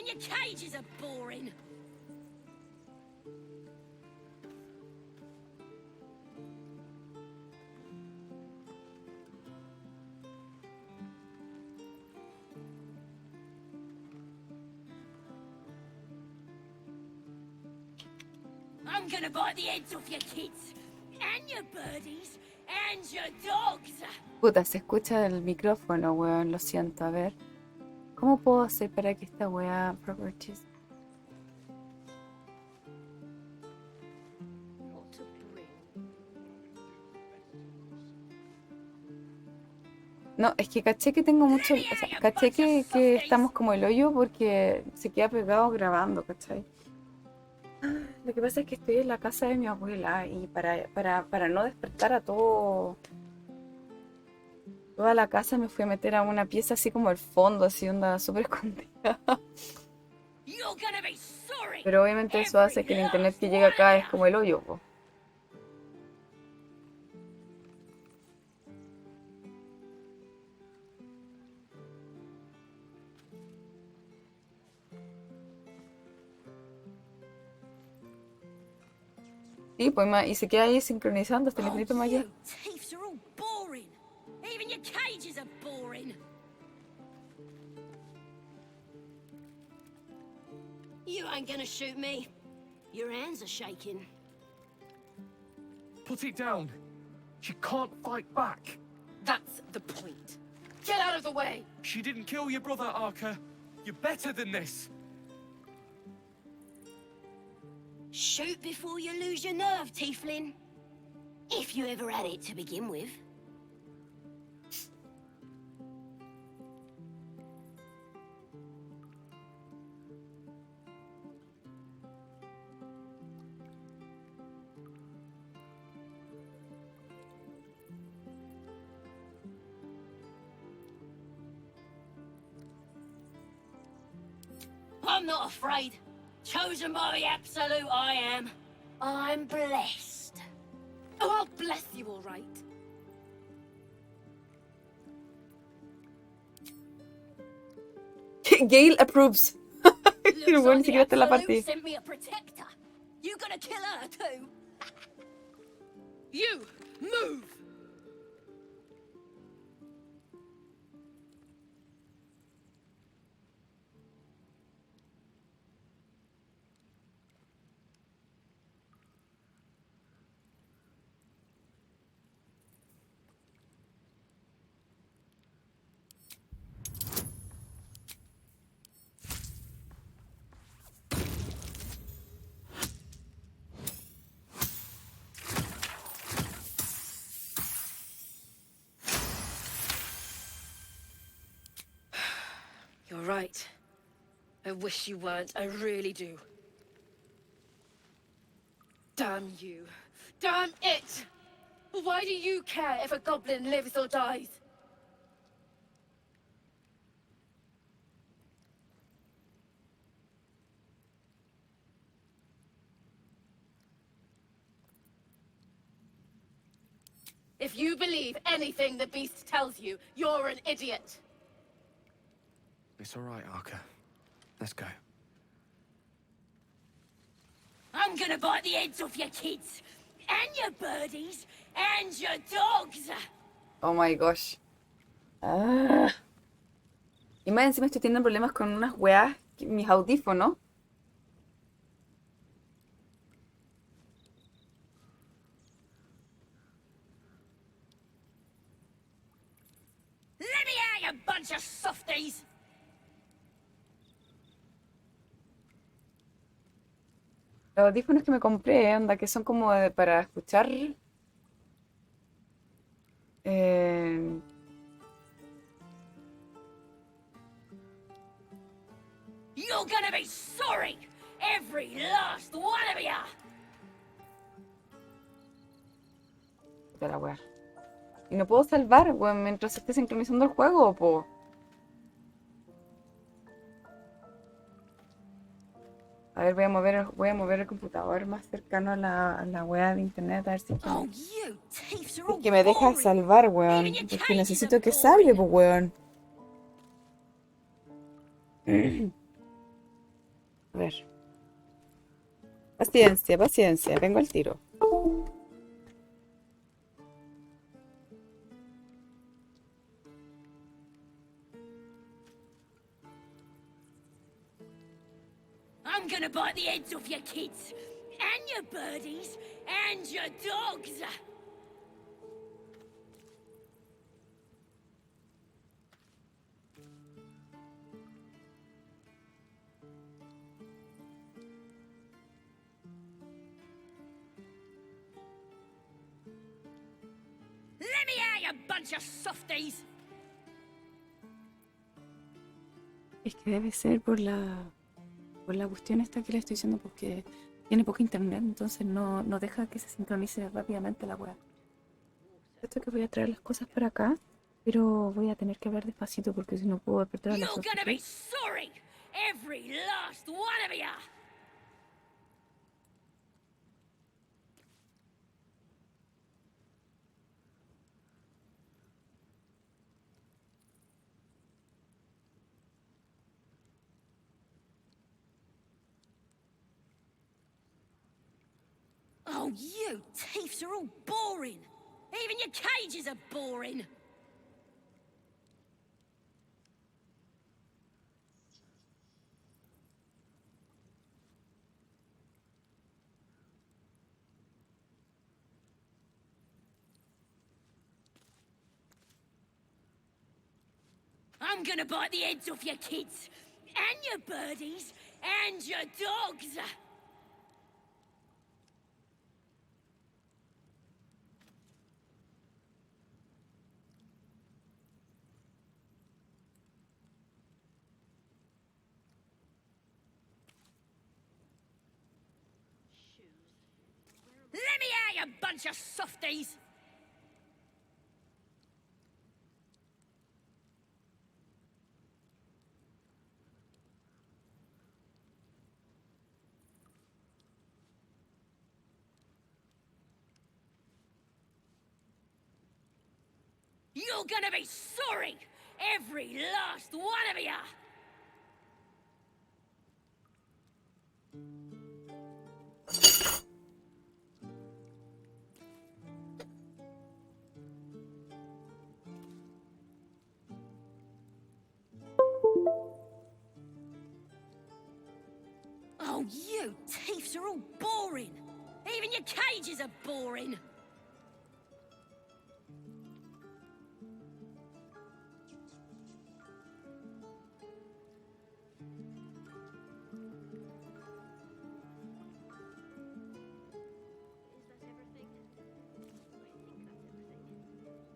Even your cages are boring. I'm gonna bite the heads off your kids, and your birdies, and your dogs. Puta, se escucha el micrófono, weón, lo siento, a ver. ¿Cómo puedo hacer para que esta weá properties? No, es que caché que tengo mucho... O sea, caché que estamos como el hoyo porque se queda pegado grabando, ¿cachai? Lo que pasa es que estoy en la casa de mi abuela y para no despertar a toda la casa me fui a meter a una pieza así como al fondo, así onda súper escondida. Pero obviamente eso hace que el internet que llega acá es como el hoyo, po. Sí, pues y se queda ahí sincronizando hasta el infinito más allá. Thieves are all boring. Even your cages are boring. You ain't gonna shoot me. Your hands are shaking. Put it down. She can't fight back. That's the point. Get out of the way! She didn't kill your brother, Arca. You're better than this. Shoot before you lose your nerve, Tiefling. If you ever had it to begin with. I'm not afraid. Chosen by the absolute I am. I'm blessed. Oh, I'll bless you, all right. Gale approves. Looks Bueno, ni like the siquiera está en la absolute partida. sent me a protector. You gonna kill her too? You, move! You're right. I wish you weren't, I really do. Damn you. Damn it! Why do you care if a goblin lives or dies? If you believe anything the beast tells you, you're an idiot. It's all right, Arca. Let's go. I'm gonna bite the heads off your kids, and your birdies, and your dogs. Oh my gosh. Ah. Y más encima estoy teniendo problemas con unas weas, mis audífonos. Let me out, you bunch of softies! Los audífonos que me compré, onda, que son como para escuchar. Eh, You're gonna be sorry! Every last one of you! de la wea. Y no puedo salvar, weón, mientras esté sincronizando el juego, po. A ver, voy a mover el computador más cercano a la wea de internet, a ver si Oh, you thieves are all que me deja boring. salvar, weón. Porque necesito que salve, pues, weón. A ver. Paciencia, paciencia. Vengo al tiro. I'm gonna bite the heads off your kids, and your birdies, and your dogs. Let me out, you bunch of softies! Es que debe ser por la cuestión esta que le estoy diciendo, porque tiene poco internet, entonces no deja que se sincronice rápidamente la web. Esto que voy a traer las cosas para acá, pero voy a tener que hablar despacito porque si no puedo despertar a las You're otras. gonna be sorry! Every last one of ya! Oh, you thiefs are all boring! Even your cages are boring! I'm gonna bite the heads off your kids, and your birdies, and your dogs! Let me out, you bunch of softies! You're gonna be sorry! Every last one of ya! Oh, you thiefs are all boring! Even your cages are boring!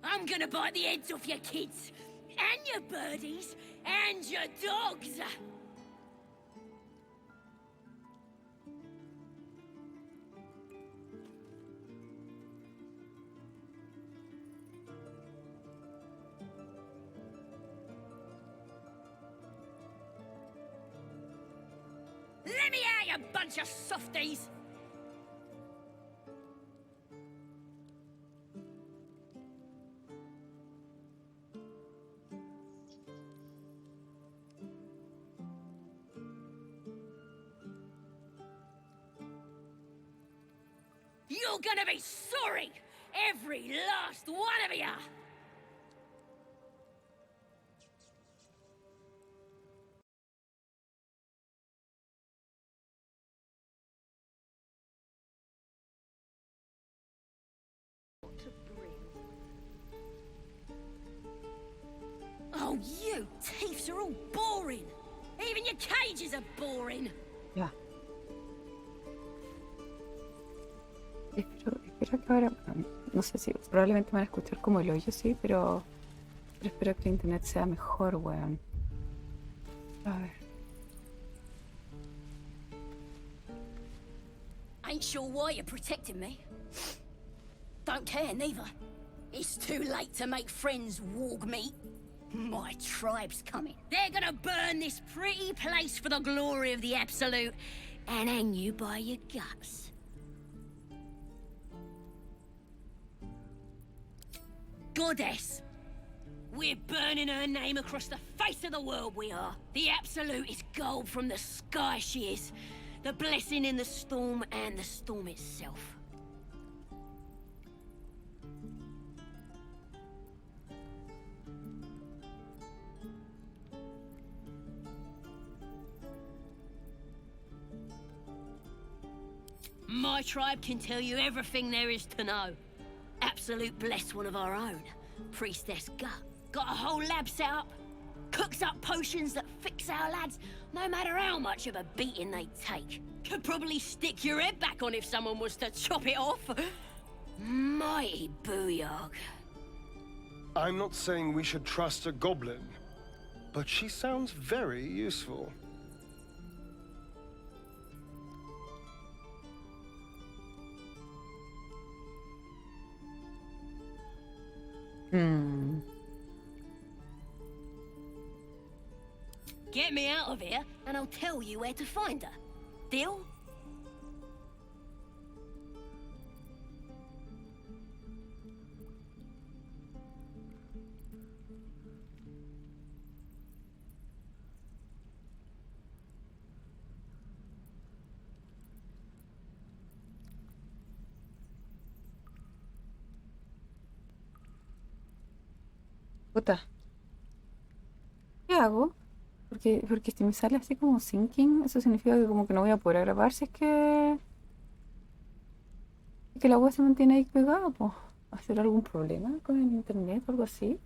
I'm gonna bite the heads off your kids, and your birdies, and your dogs! Let me out, you bunch of softies! You're gonna be sorry! Every last one of ya! Oh, you thiefs are all boring! Even your cages are boring! Ya. Espero que ahora, no sé si probablemente me van a escuchar como el hoyo, sí, pero espero que el internet sea mejor, weón. A ver. Ain't sure why you're protecting me. Don't care, neither. It's too late to make friends, warg meat. My tribe's coming. They're gonna burn this pretty place for the glory of the Absolute and hang you by your guts. Goddess, We're burning her name across the face of the world, we are. The absolute is gold from the sky, she is. The blessing in the storm and the storm itself. My tribe can tell you everything there is to know. Absolute bless one of our own. Priestess Gut. Got a whole lab set up. Cooks up potions that fix our lads, no matter how much of a beating they take. Could probably stick your head back on if someone was to chop it off. Mighty booyog. I'm not saying we should trust a goblin, but she sounds very useful. Get me out of here, and I'll tell you where to find her. Deal? Puta. ¿Qué hago? Porque si me sale así como sinking, eso significa que como que no voy a poder grabar si es que la web se mantiene ahí pegada, pues. ¿Hacer algún problema con el internet o algo así?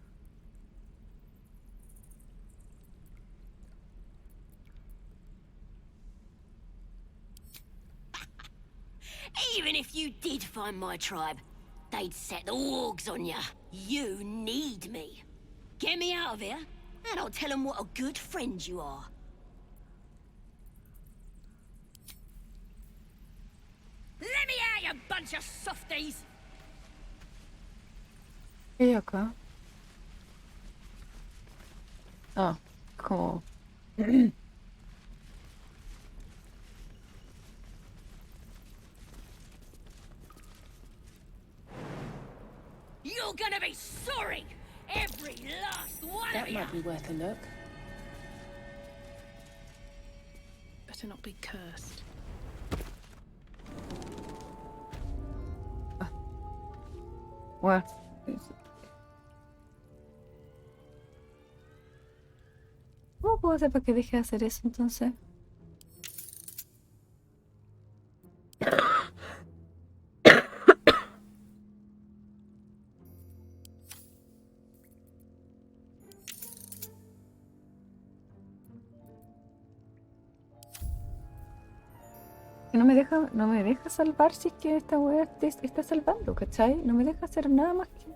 Even if you did find my tribe, they'd set the wargs on ya. You need me. Get me out of here, and I'll tell them what a good friend you are. Let me out, you bunch of softies! ¿Qué hay acá? Ah, como... You're gonna be sorry! Every last one of That you! might be worth a look. Better not be cursed. Bueno, ¿cómo puedo hacer para que deje de hacer eso entonces? Que no me deja salvar si es que esta wea está salvando, ¿cachai? No me deja hacer nada más que...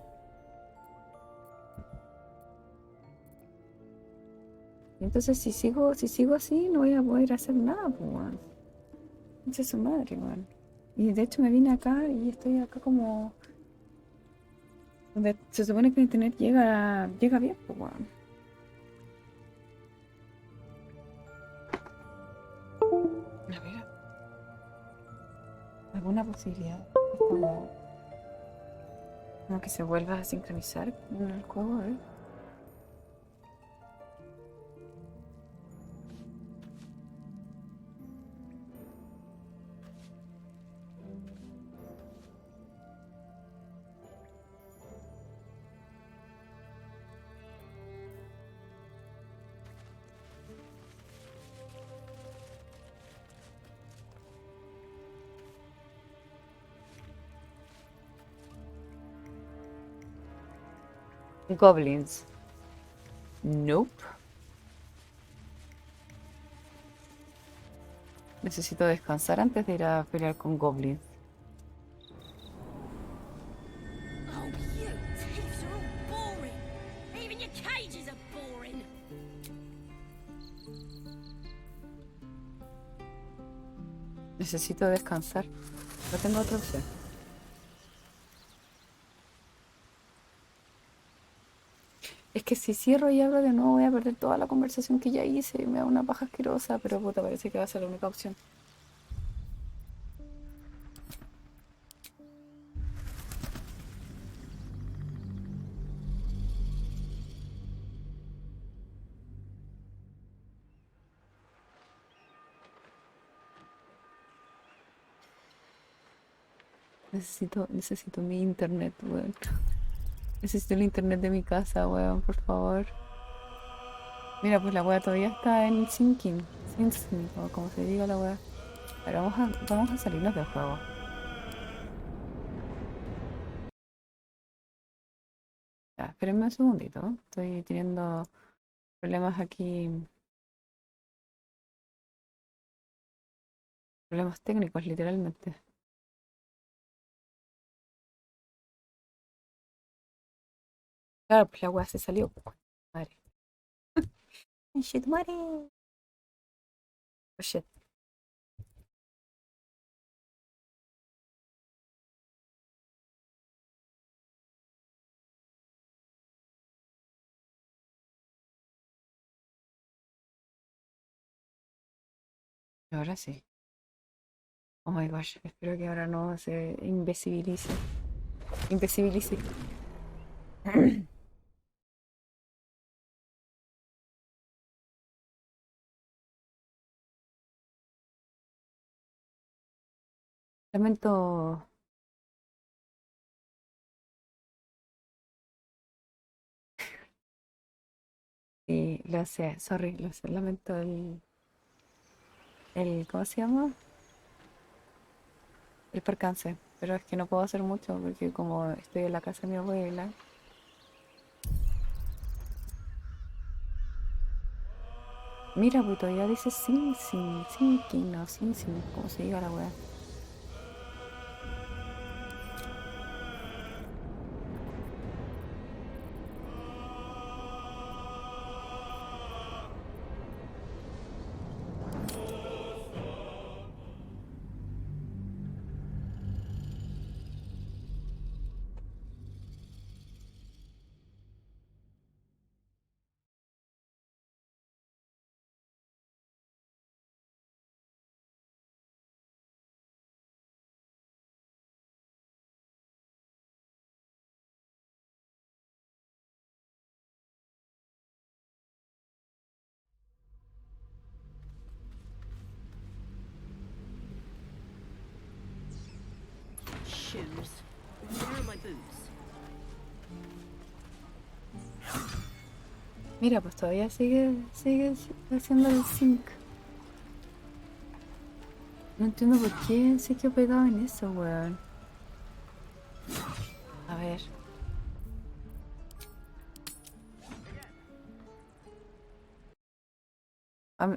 Entonces si sigo así no voy a poder hacer nada, pues, weón. Concha su madre, weón. Y de hecho me vine acá y estoy acá como... donde se supone que el internet llega bien, pues, weón. A ver. ¿Alguna posibilidad? Como que se vuelva a sincronizar en el juego, a ver. Goblins. Nope. Necesito descansar antes de ir a pelear con goblins. Oh, you thieves are all boring! Even your cages are boring! Necesito descansar. No tengo otra opción. Es que si cierro y abro de nuevo voy a perder toda la conversación que ya hice y me da una paja asquerosa, pero puta, parece que va a ser la única opción. Necesito mi internet, weón. Necesito el internet de mi casa, weón, por favor. Mira, pues la weá todavía está en syncing. Syncing, o como se diga la weá. Pero vamos a salirnos del juego. Ya, espérenme un segundito. Estoy teniendo problemas aquí. Problemas técnicos, literalmente. Claro, pues la weá se salió. Madre. Shit, madre. Oh, shit. Ahora sí. Oh my gosh. Espero que ahora no se invisibilice. Invisibilice. Lamento. Y lo sé, sorry, lo sé, lamento ¿cómo se llama? El percance. Pero es que no puedo hacer mucho porque como estoy en la casa de mi abuela. Mira, pues todavía dice sin, no, sin, como se diga la weá. Shoes. Where are my boots? Mira, pues todavía sigue haciendo el sync. No entiendo por qué se quedó pegado en eso, weón. A ver.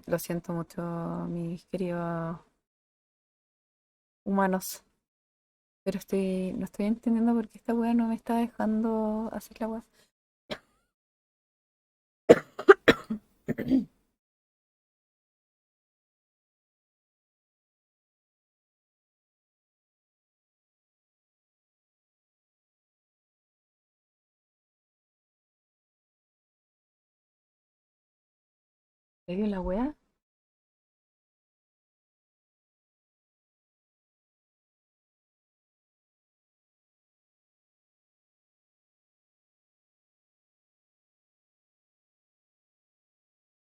Lo siento mucho, mis queridos humanos. Pero no estoy entendiendo por qué esta weá no me está dejando hacer la weá. ¿Le dio la weá?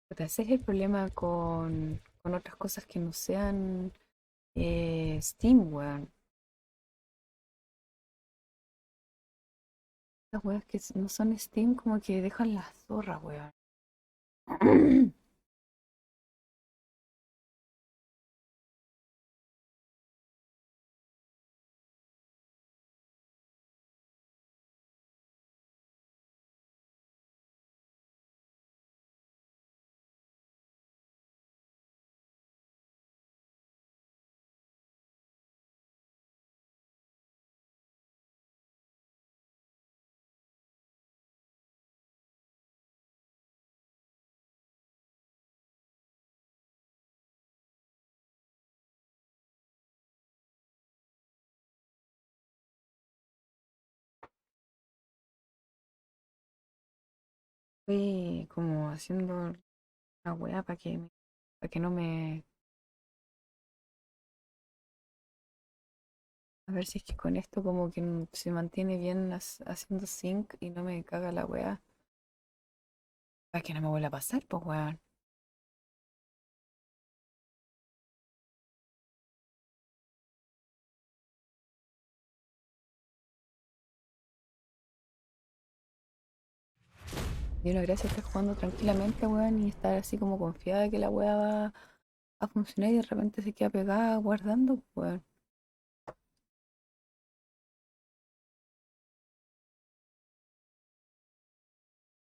Puta, ese es el problema con otras cosas que no sean Steam, weón. Las weas que no son Steam como que dejan la zorra, weón. Estoy como haciendo una wea para que no me... A ver si es que con esto como que se mantiene bien haciendo sync y no me caga la wea. Para que no me vuelva a pasar, pues weón. Y una gracia estar jugando tranquilamente, weón, y estar así como confiada de que la weá va a funcionar y de repente se queda pegada guardando, weón.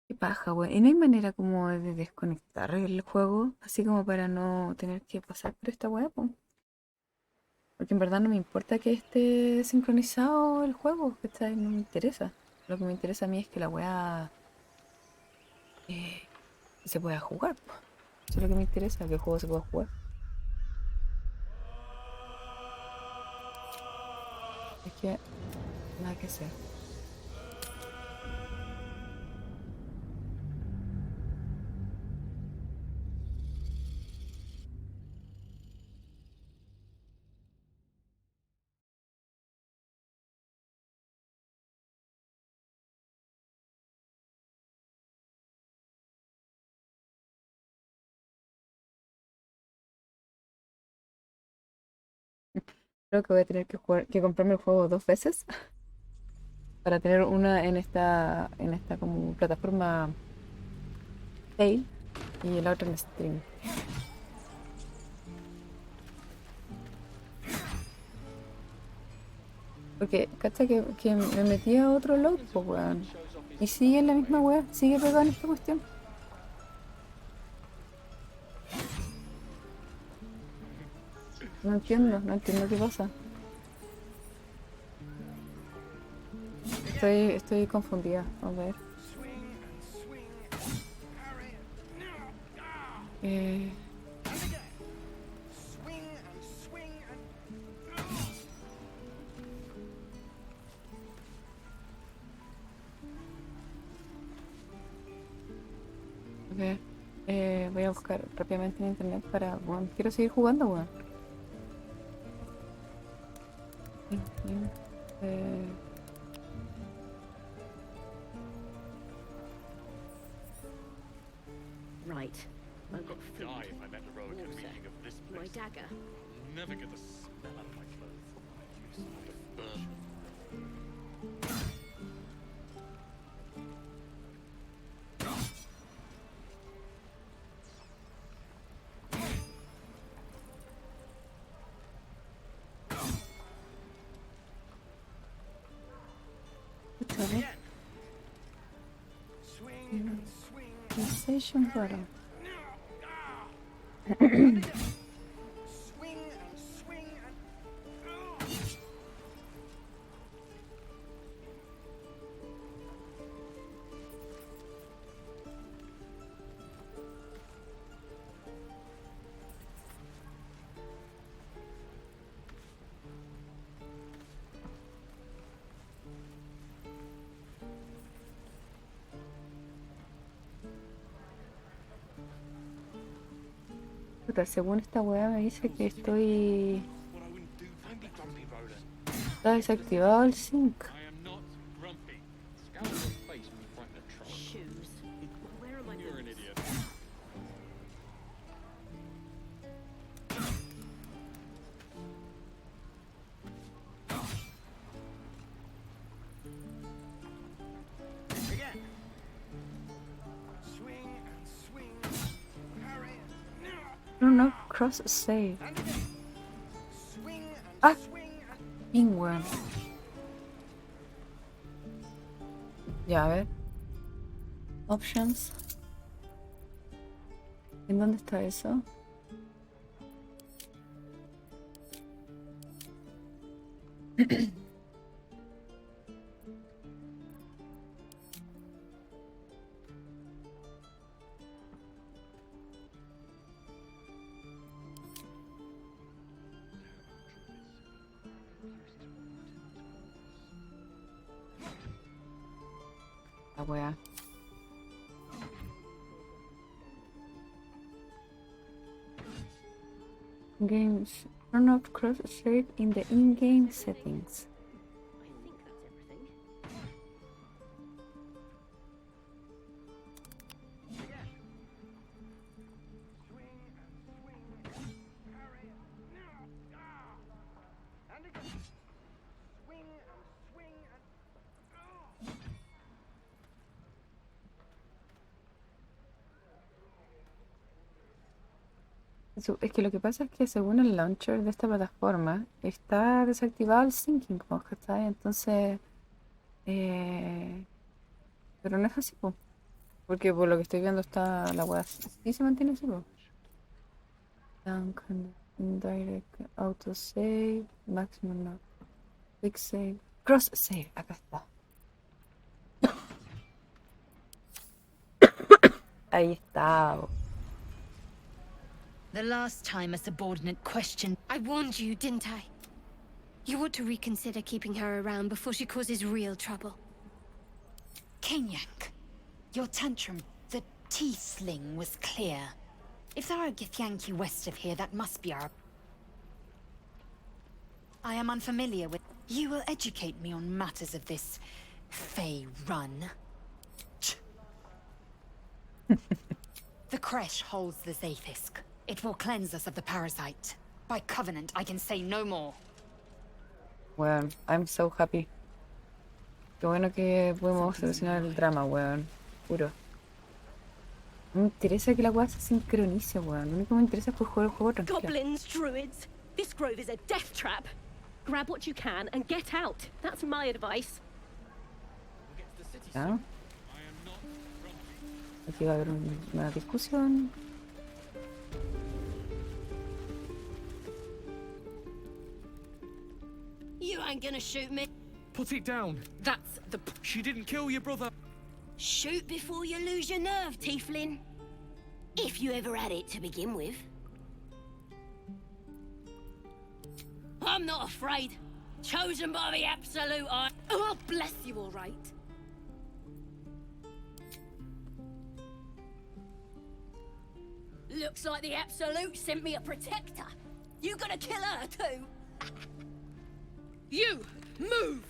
Qué paja, weón. Y no hay manera como de desconectar el juego, así como para no tener que pasar por esta weá, po. Porque en verdad no me importa que esté sincronizado el juego, ¿cachai? No me interesa. Lo que me interesa a mí es que la weá eh, se pueda jugar, po. Eso es lo que me interesa, que el juego se pueda jugar. Es que nada que hacer. Creo que voy a tener que jugar, que comprarme el juego 2 veces para tener una en esta como plataforma Play y la otra en stream. Porque, cacha que me metí a otro load, pues weón. Y sigue en la misma weá, sigue pegado en esta cuestión. No entiendo qué pasa. Estoy confundida. A ver. Eh, a ver. Voy a buscar rápidamente en internet para. Bueno, quiero seguir jugando, weón. Eh, Right. I've got food, Die if I met a Roic water, meeting of this my place. dagger. Never get the smell out of my clothes. I used to burn. Pucha, a ver. Swing and swing. PlayStation raro. Swing and swing and. Puta, según esta weá me dice que estoy. What I wouldn't do. Don't be grumpy, Roland. Está desactivado el sync. I am not grumpy. Scowl on your face when you frighten a troll. Shoes. Where are my You're an boots? idiot. Again. Swing and swing. Parry. No, cross save. And again. Swing and Ah. swing and. Ping, weón. Ya, a ver. Options. ¿En dónde está eso? La wea. Games. Turn off cross save in the in-game settings. I think that's everything. Swing and swing. Parry. And again. Swing and swing and. Es que lo que pasa es que según el launcher de esta plataforma está desactivado el syncing, po, ¿cachai? Entonces, eh, pero no es así, po, porque por lo que estoy viendo está la weá sí se mantiene así, po. Indirect autosave, maximum no. Quick save, cross save, acá está. Ahí está, po. The last time a subordinate questioned. I warned you, didn't I? You ought to reconsider keeping her around before she causes real trouble. Kenyak, your tantrum, the T-sling was clear. If there are a Githyanki west of here, that must be our... I am unfamiliar with... You will educate me on matters of this... Fey run. The creche holds the Zaithisk. It will cleanse us of the parasite. By covenant, I can say no more. Weón, I'm so happy. Qué bueno que podemos solucionar el drama, weón. Puro. No me interesa que la weá se sincronice, weón. Lo único que me interesa es poder jugar el juego tranquila. Goblins, druids, this grove is a death trap. Grab what you can and get out. That's my advice. ¿Ya? Aquí va a haber una discusión. You ain't gonna shoot me. Put it down. That's the She didn't kill your brother. shoot before you lose your nerve, Tieflin. If you ever had it to begin with. I'm not afraid. Chosen by the Absolute, I... Oh, I'll bless you, all right. Looks like the Absolute sent me a protector. You gonna kill her too? You, move!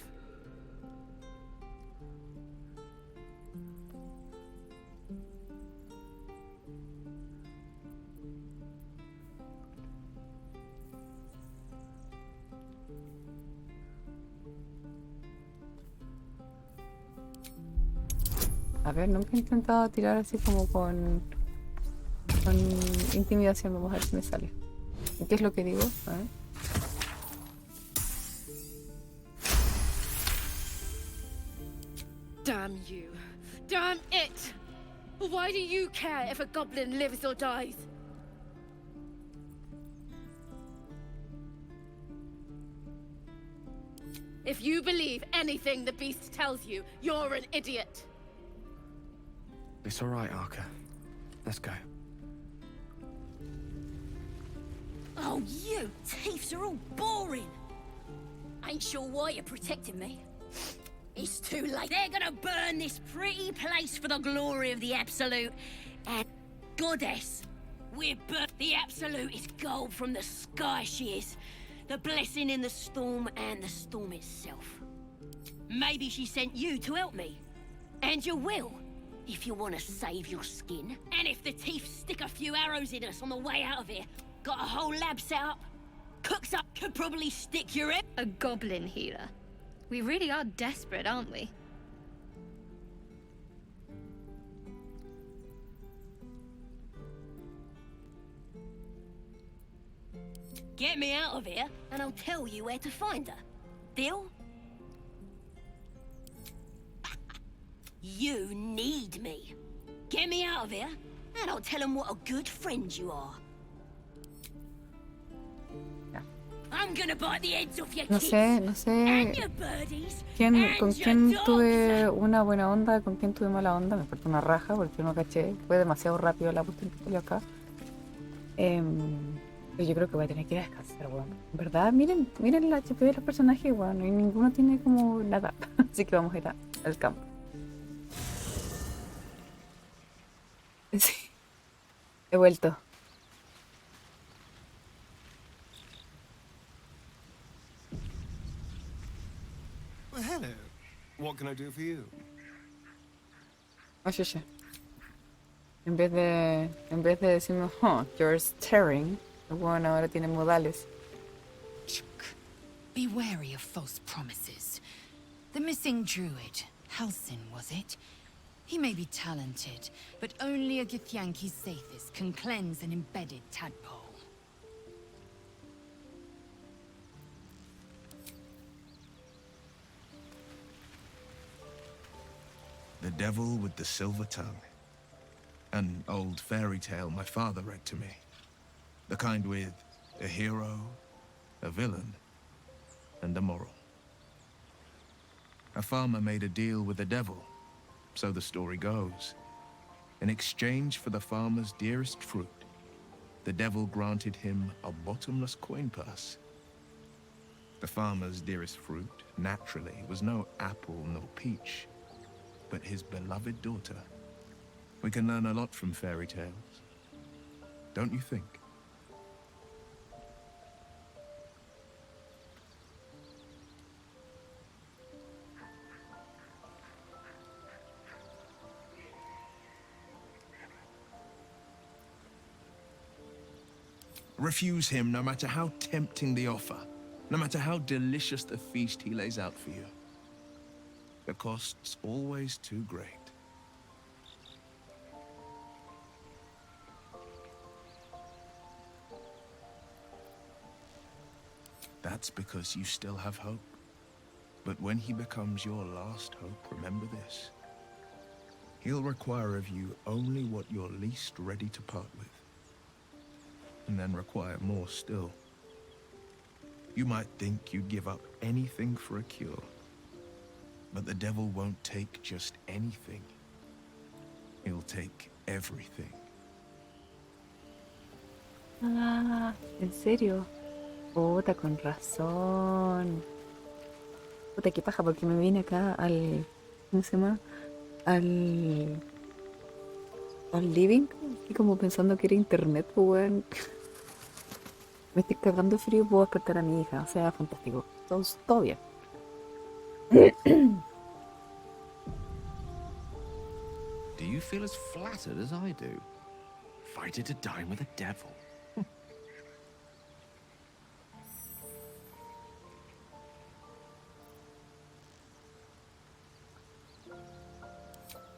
A ver, nunca he intentado tirar así como con intimidación. Vamos a ver si me sale. ¿Y qué es lo que digo? A ver. Damn you. Damn it! Why do you care if a goblin lives or dies? If you believe anything the beast tells you, you're an idiot. It's all right, Arca. Let's go. Oh, you thieves are all boring. Ain't sure why you're protecting me. It's too late. They're gonna burn this pretty place for the glory of the Absolute. And Goddess, we're the Absolute is gold from the sky, she is. The blessing in the storm and the storm itself. Maybe she sent you to help me. And you will, if you want to save your skin. And if the teeth stick a few arrows in us on the way out of here, got a whole lab set up. Cooks up could probably stick your head. A goblin healer. We really are desperate, aren't we? Get me out of here, and I'll tell you where to find her. Deal? You need me. Get me out of here, and I'll tell them what a good friend you are. Ya. I'm gonna bite the heads off your No kids. sé, no sé And your birdies. con and quién your tuve dogs. una buena onda, con quién tuve mala onda. Me falta una raja porque no caché. Fue demasiado rápido la cuestión que salió acá. Pero yo creo que voy a tener que ir a descansar, weón. En verdad, miren la HP de los personajes, weón. Y ninguno tiene como nada. Así que vamos a ir al campo. Sí. He vuelto. Well, hello. What can I do for you? Oye, oye. En vez de decirme, oh, you're staring, el weón ahora tiene modales. Be wary of false promises. The missing druid, Halsin, was it? He may be talented, but only a Githyanki's Zaithis can cleanse an embedded tadpole. Devil with the Silver Tongue. An old fairy tale my father read to me. The kind with a hero, a villain, and a moral. A farmer made a deal with the devil, so the story goes. In exchange for the farmer's dearest fruit, the devil granted him a bottomless coin purse. The farmer's dearest fruit, naturally, was no apple nor peach, but his beloved daughter. We can learn a lot from fairy tales, don't you think? Refuse him no matter how tempting the offer, no matter how delicious the feast he lays out for you. The cost's always too great. That's because you still have hope. But when he becomes your last hope, remember this. He'll require of you only what you're least ready to part with. And then require more still. You might think you'd give up anything for a cure. But the devil won't take just anything. He'll take everything. Ah, ¿en serio? Puta, con razón. Puta, qué paja, porque me vine acá al... ¿Cómo se llama? Al living. Y como pensando que era internet, pues, weón. Me estoy cagando de frío, puedo despertar a mi hija. O sea, fantástico. Todo bien. Do you feel as flattered as I do? Invited to dine with a devil.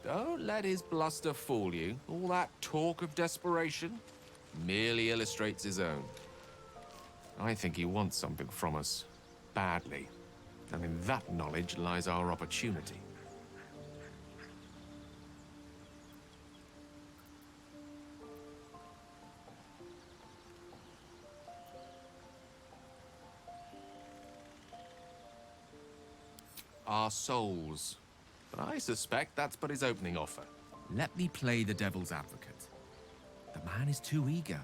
Don't let his bluster fool you. All that talk of desperation merely illustrates his own. I think he wants something from us, badly. And in that knowledge lies our opportunity. Our souls. But I suspect that's but his opening offer. Let me play the devil's advocate. The man is too eager.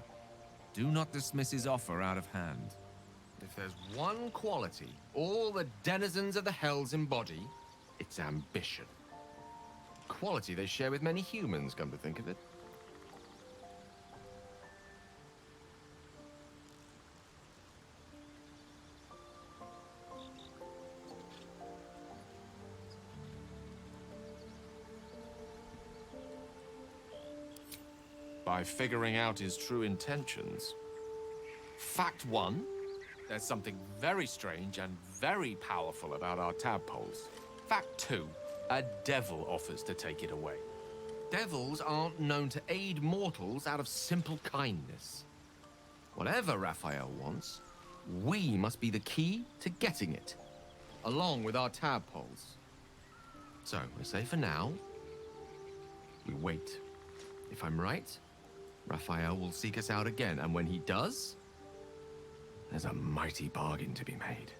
Do not dismiss his offer out of hand. If there's one quality all the denizens of the hells embody, it's ambition. Quality they share with many humans, come to think of it. By figuring out his true intentions. Fact one, there's something very strange and very powerful about our tadpoles. Fact two, a devil offers to take it away. Devils aren't known to aid mortals out of simple kindness. Whatever Raphael wants, we must be the key to getting it, along with our tadpoles. So, I say for now, we wait. If I'm right, Raphael will seek us out again, and when he does, there's a mighty bargain to be made.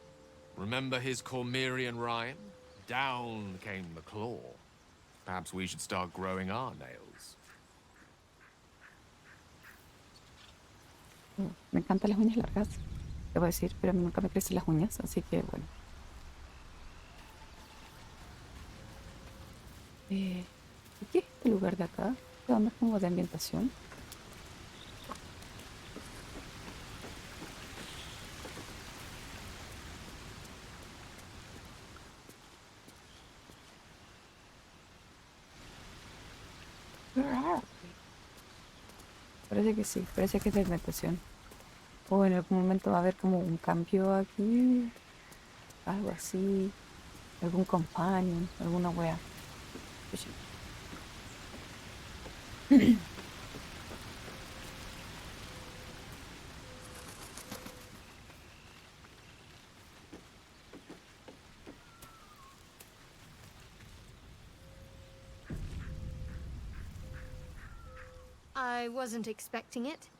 Remember his Cormyrean rhyme? Down came the claw. Perhaps we should start growing our nails. Me encantan las uñas largas, debo decir, pero a mí nunca me crecen las uñas, así que bueno. ¿Qué es este lugar de acá? ¿De dónde es como de ambientación? Parece que sí, parece que es de ambientación. O en algún momento va a haber como un cambio aquí, algo así, algún companion, alguna wea. I wasn't expecting it,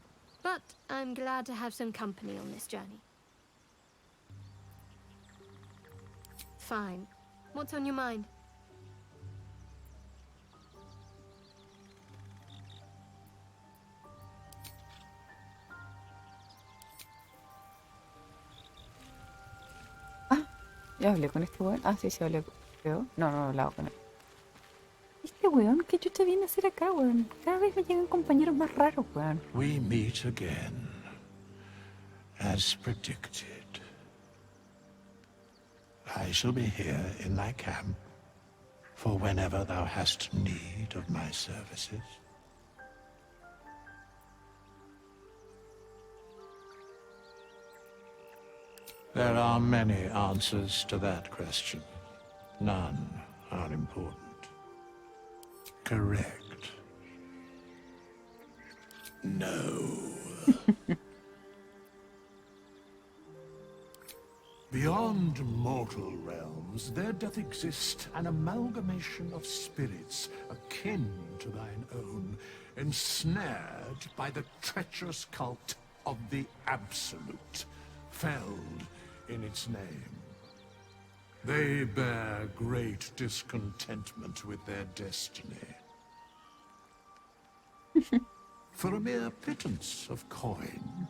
but I'm glad to have some company on this journey. Fine. What's on your mind? Ya hablé con este weón. Ah, sí, sí hablé, creo. No, no he hablado con él. Este weón, ¿qué chucha viene a hacer acá, weón? Cada vez me llegan compañeros más raros, weón. We meet again, as predicted. I shall be here in thy camp for whenever thou hast need of my services. There are many answers to that question. None are important. Correct. No. Beyond mortal realms, there doth exist an amalgamation of spirits akin to thine own, ensnared by the treacherous cult of the Absolute, felled in its name. They bear great discontentment with their destiny. For a mere pittance of coin,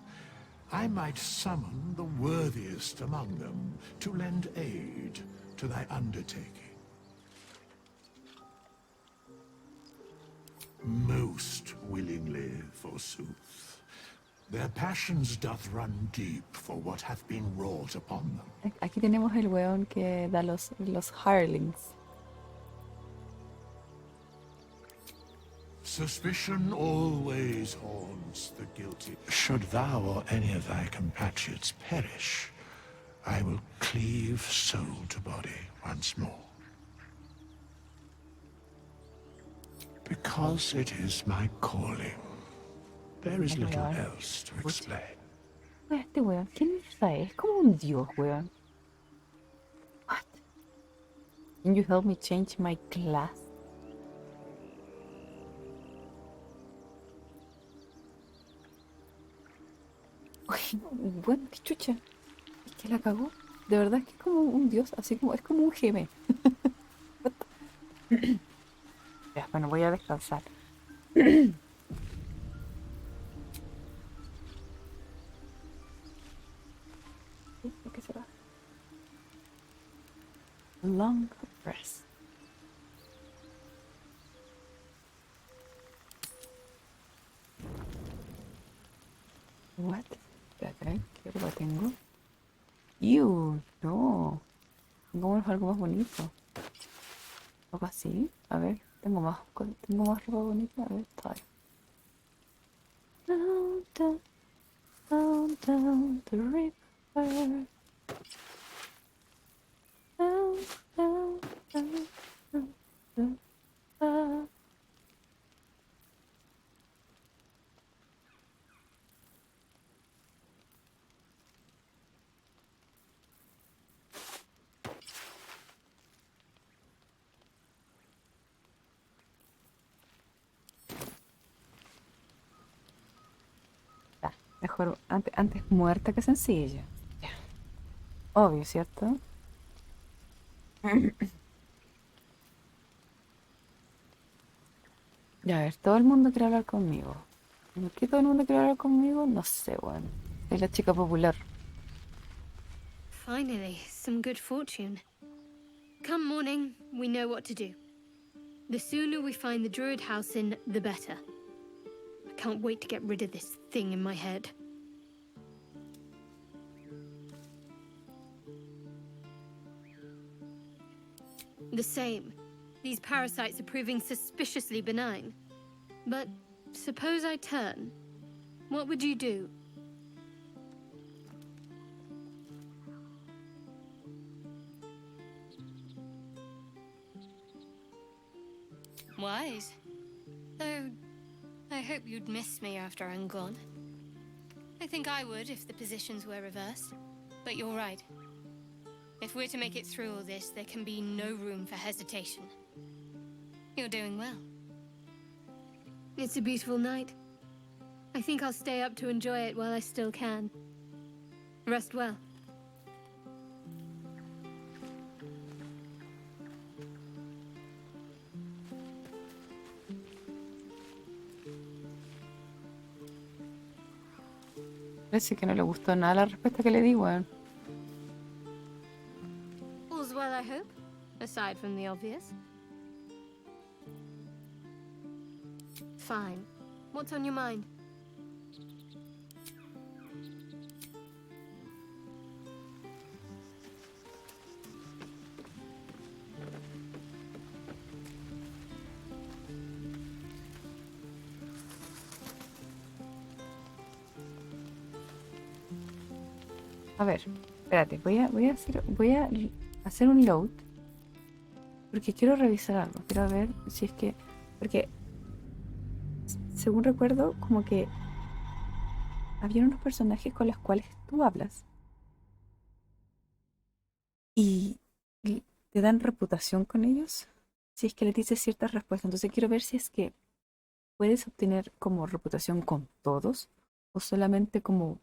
I might summon the worthiest among them to lend aid to thy undertaking. Most willingly, forsooth. Their passions doth run deep for what hath been wrought upon them. Aquí tenemos el weón que da los hirelings. Suspicion always haunts the guilty. Should thou or any of thy compatriots perish, I will cleave soul to body once more. Because it is my calling. There is little else to explain. Este weón, ¿quién es? Es como un dios, weón. What? Can you help me change my class? Bueno, qué chucha. Es que la cagó. De verdad es que es como un dios, así como, es como un geme. Ya, bueno, voy a descansar. ¿Qué será? Long rest. What? Espérate, ¿qué ropa tengo? No. Tengo algo más bonito. Algo así. A ver, tengo más ropa bonita. A ver, todavía. Down the river. Down. Mejor antes muerta que sencilla. Ya. Obvio, ¿cierto? Ya, a ver, todo el mundo quiere hablar conmigo. ¿Por qué todo el mundo quiere hablar conmigo? No sé, bueno. Soy la chica popular. Finally, some good fortune. Come morning, we know what to do. The sooner we find the druid house in, the better. I can't wait to get rid of this thing in my head. The same. These parasites are proving suspiciously benign. But suppose I turn. What would you do? Wise. Though, I hope you'd miss me after I'm gone. I think I would if the positions were reversed. But you're right. If we're to make it through all this, there can be no room for hesitation. You're doing well. It's a beautiful night. I think I'll stay up to enjoy it while I still can. Rest well. Parece que no le gustó nada la respuesta que le di, weón. All's well, I hope, aside from the obvious. Fine. What's on your mind? A ver, espérate, voy a hacer un load. Porque quiero revisar algo. Quiero ver si es que... Porque, según recuerdo, como que había unos personajes con los cuales tú hablas. Y te dan reputación con ellos. Si es que le dices ciertas respuestas. Entonces quiero ver si es que puedes obtener como reputación con todos. O solamente como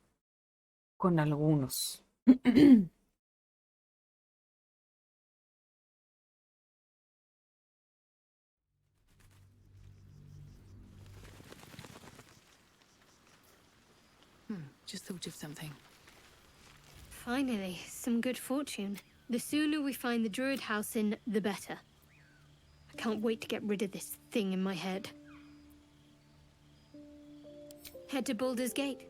con algunos. Just thought of something. Finally, some good fortune. The sooner we find the druid house in, the better. I can't wait to get rid of this thing in my head. Head to Baldur's Gate.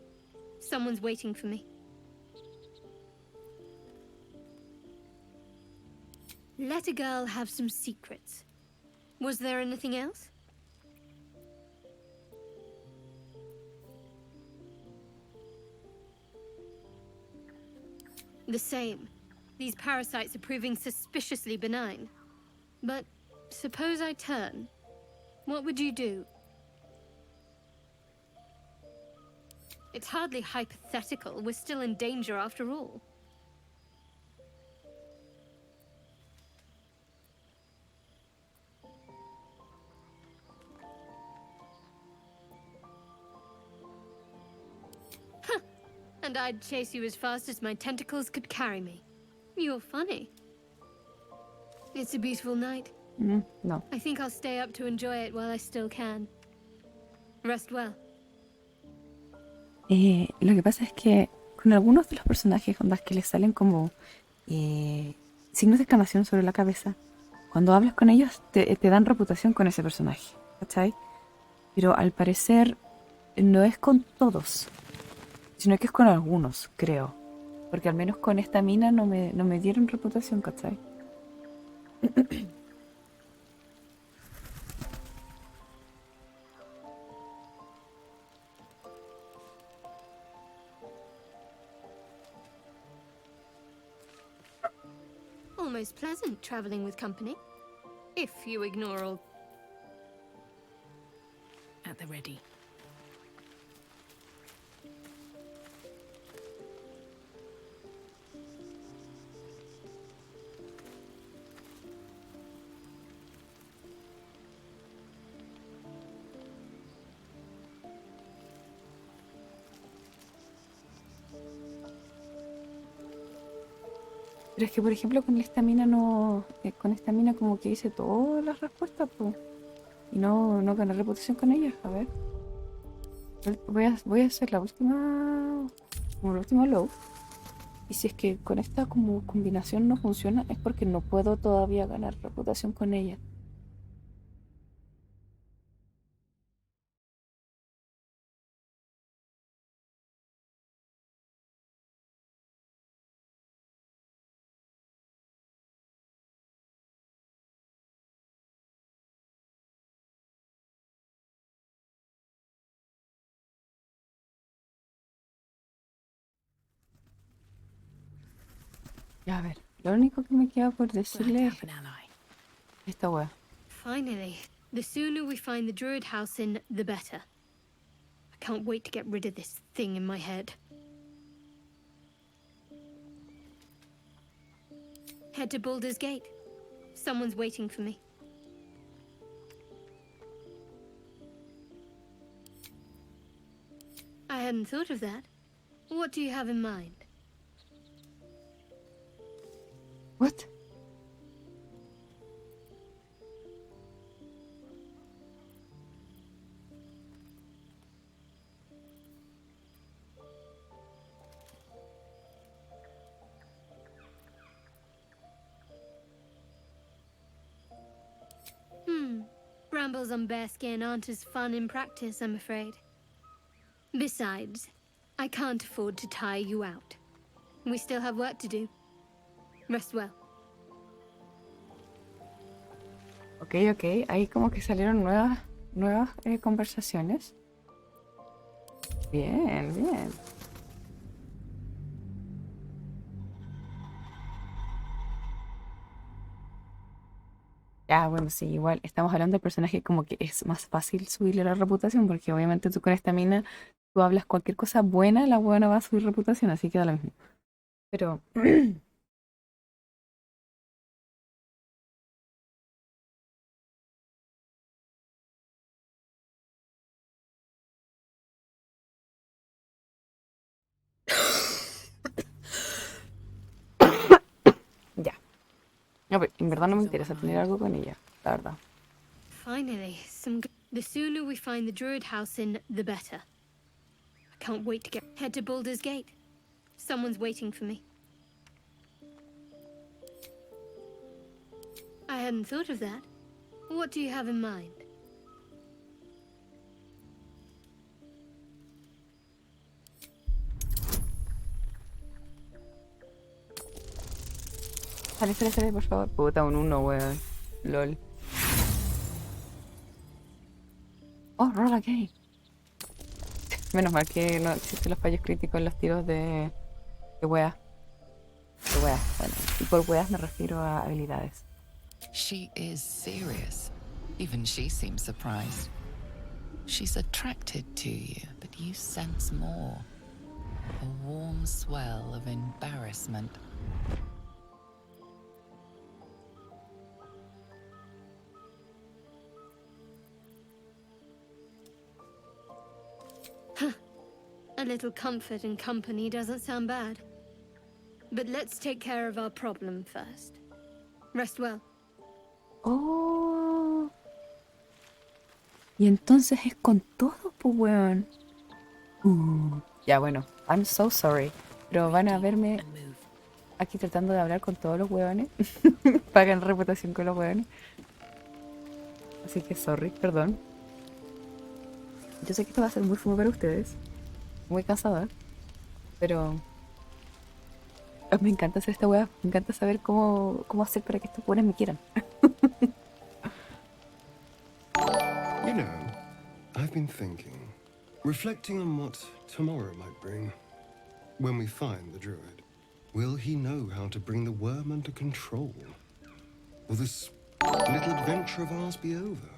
Someone's waiting for me. Let a girl have some secrets. Was there anything else? The same. These parasites are proving suspiciously benign. But suppose I turn. What would you do? It's hardly hypothetical. We're still in danger after all. Huh. And I'd chase you as fast as my tentacles could carry me. You're funny. It's a beautiful night. No. I think I'll stay up to enjoy it while I still can. Rest well. Lo que pasa es que con algunos de los personajes ondas que les salen como signos de exclamación sobre la cabeza, cuando hablas con ellos te dan reputación con ese personaje, ¿cachai? Pero al parecer no es con todos, sino que es con algunos, creo. Porque al menos con esta mina no me dieron reputación, ¿cachai? Almost pleasant traveling with company. If you ignore all... At the ready. Pero es que, por ejemplo, con esta mina no... con esta mina como que hice todas las respuestas, pues. Y no gané reputación con ella. A ver. Voy a hacer la última... como el último low. Y si es que con esta como combinación no funciona, es porque no puedo todavía ganar reputación con ella. Ya, a ver, lo único que me queda por decirle es esta wea. Finally, the sooner we find the druid house in, the better. I can't wait to get rid of this thing in my head. Head to Baldur's Gate. Someone's waiting for me. I hadn't thought of that. What do you have in mind? What? Brambles on bearskin aren't as fun in practice, I'm afraid. Besides, I can't afford to tire you out. We still have work to do. Rest well. Ok, ahí como que salieron nuevas conversaciones. Bien. Ya, bueno, sí, igual estamos hablando del personaje como que es más fácil subirle la reputación, porque obviamente tú con esta mina, tú hablas cualquier cosa buena, la buena va a subir reputación, así que da lo mismo. Pero... ya. No, pero en verdad no me interesa tener algo con ella, la verdad. Finally, the sooner we find the druid house in, the better. I can't wait to head to Baldur's Gate. Someone's waiting for me. I hadn't thought of that. What do you have in mind? Sale, por favor. Puta, un 1, weón. LOL. Oh, roll again. Menos mal que no existen los fallos críticos en los tiros de weas. De weas, bueno. Y por weas me refiero a habilidades. She is serious. Even she seems surprised. She's attracted to you, but you sense more. A warm swell of embarrassment. A little comfort and company doesn't sound bad. But let's take care of our problem first. Rest well. Oh. Y entonces es con todo, pues, weón. Ya, bueno. I'm so sorry. Pero van a verme aquí tratando de hablar con todos los weones. Para ganar reputación con los weones. Así que sorry, perdón. Yo sé que esto va a ser muy fome para ustedes. Muy cansador. Pero... me encanta hacer esta weá. Me encanta saber cómo hacer para que estos weones me quieran. You know, I've been thinking, reflecting on what tomorrow might bring. When we find the druid, will he know how to bring the worm under control? Will this little adventure of ours be over?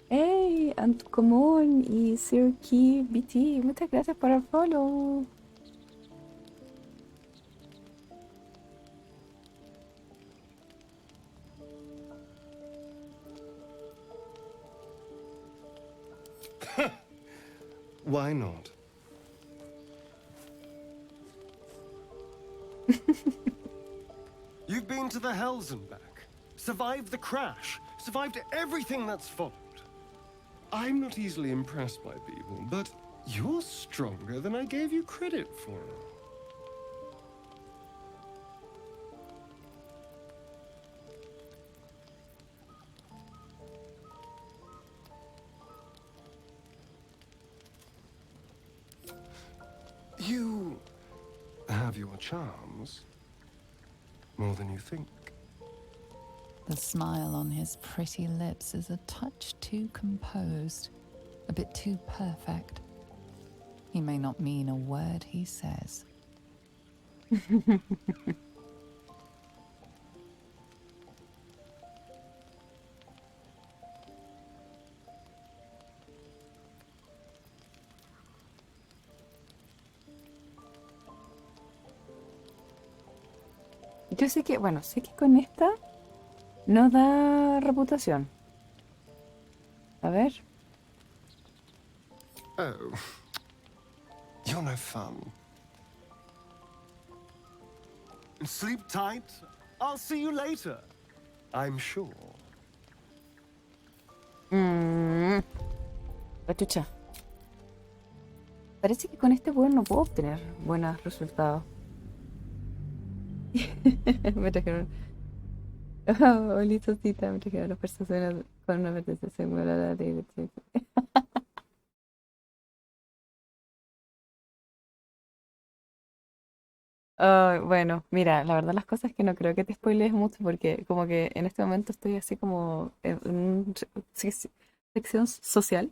Hey, Antucomún y Sir Key BT, muchas gracias por el follow. Why not? You've been to the Hells and back, survived the crash, survived everything that's followed. I'm not easily impressed by people, but you're stronger than I gave you credit for. You have your charms, more than you think. The smile on his pretty lips is a touch too composed, a bit too perfect. He may not mean a word he says. Yo sé que, bueno, sé que con esta no da reputación. A ver. Oh, You're no fun. Sleep tight. I'll see you later. I'm sure. Chucha. Parece que con este weón no puedo obtener buenos resultados. Me trajeron. Oh, listosita, me trajeron las personas con una presentación. Bueno, mira, la verdad las cosas es que no creo que te spoilees mucho porque como que en este momento estoy así como en una sección social.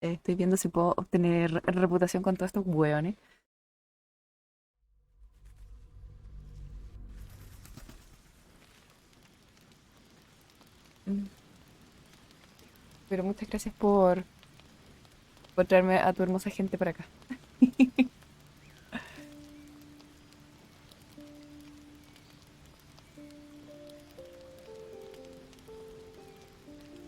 Estoy viendo si puedo obtener reputación con todos estos hueones. Pero muchas gracias por traerme a tu hermosa gente para acá.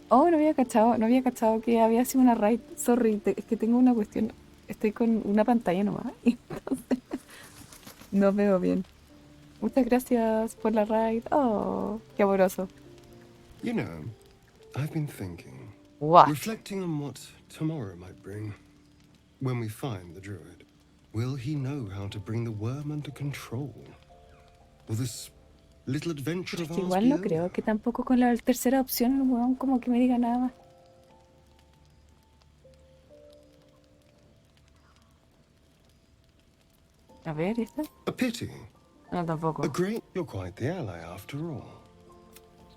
Oh, no había cachado que había sido una raid. Sorry, es que tengo una cuestión. Estoy con una pantalla nomás. Y entonces no veo bien. Muchas gracias por la raid. Oh, qué amoroso. You know, I've been thinking. What? Reflecting on what tomorrow might bring. When we find the druid, will he know how to bring the worm under control? Will this little adventure Pero of es que ours igual be no over? creo que tampoco con la tercera opción el weón como que me diga nada más. A ver, ¿esta? A pity. No, tampoco. A great... You're quite the ally after all.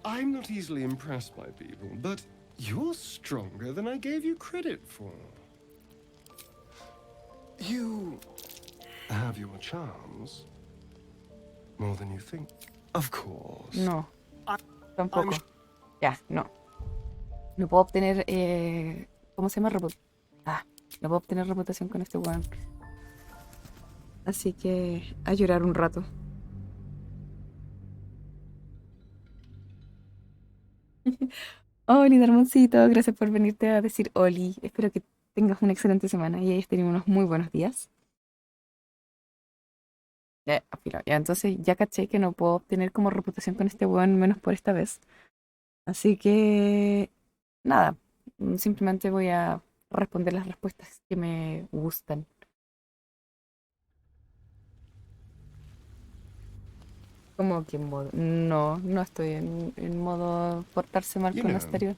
I'm not easily impressed by people, but you're stronger than I gave you credit for. You have your charms. More than you think. Of course. No, tampoco. Ya, no. No puedo obtener, ¿cómo se llama? No puedo obtener reputación con este weón. Así que a llorar un rato. Oli, Darmoncito, gracias por venirte a decir Oli. Espero que tengas una excelente semana y hayas tenido unos muy buenos días. Ya, entonces ya caché que no puedo obtener como reputación con este weón, menos por esta vez. Así que, nada, simplemente voy a responder las respuestas que me gustan. ¿Cómo que en modo? No, no estoy en modo portarse mal You con know, Asterio.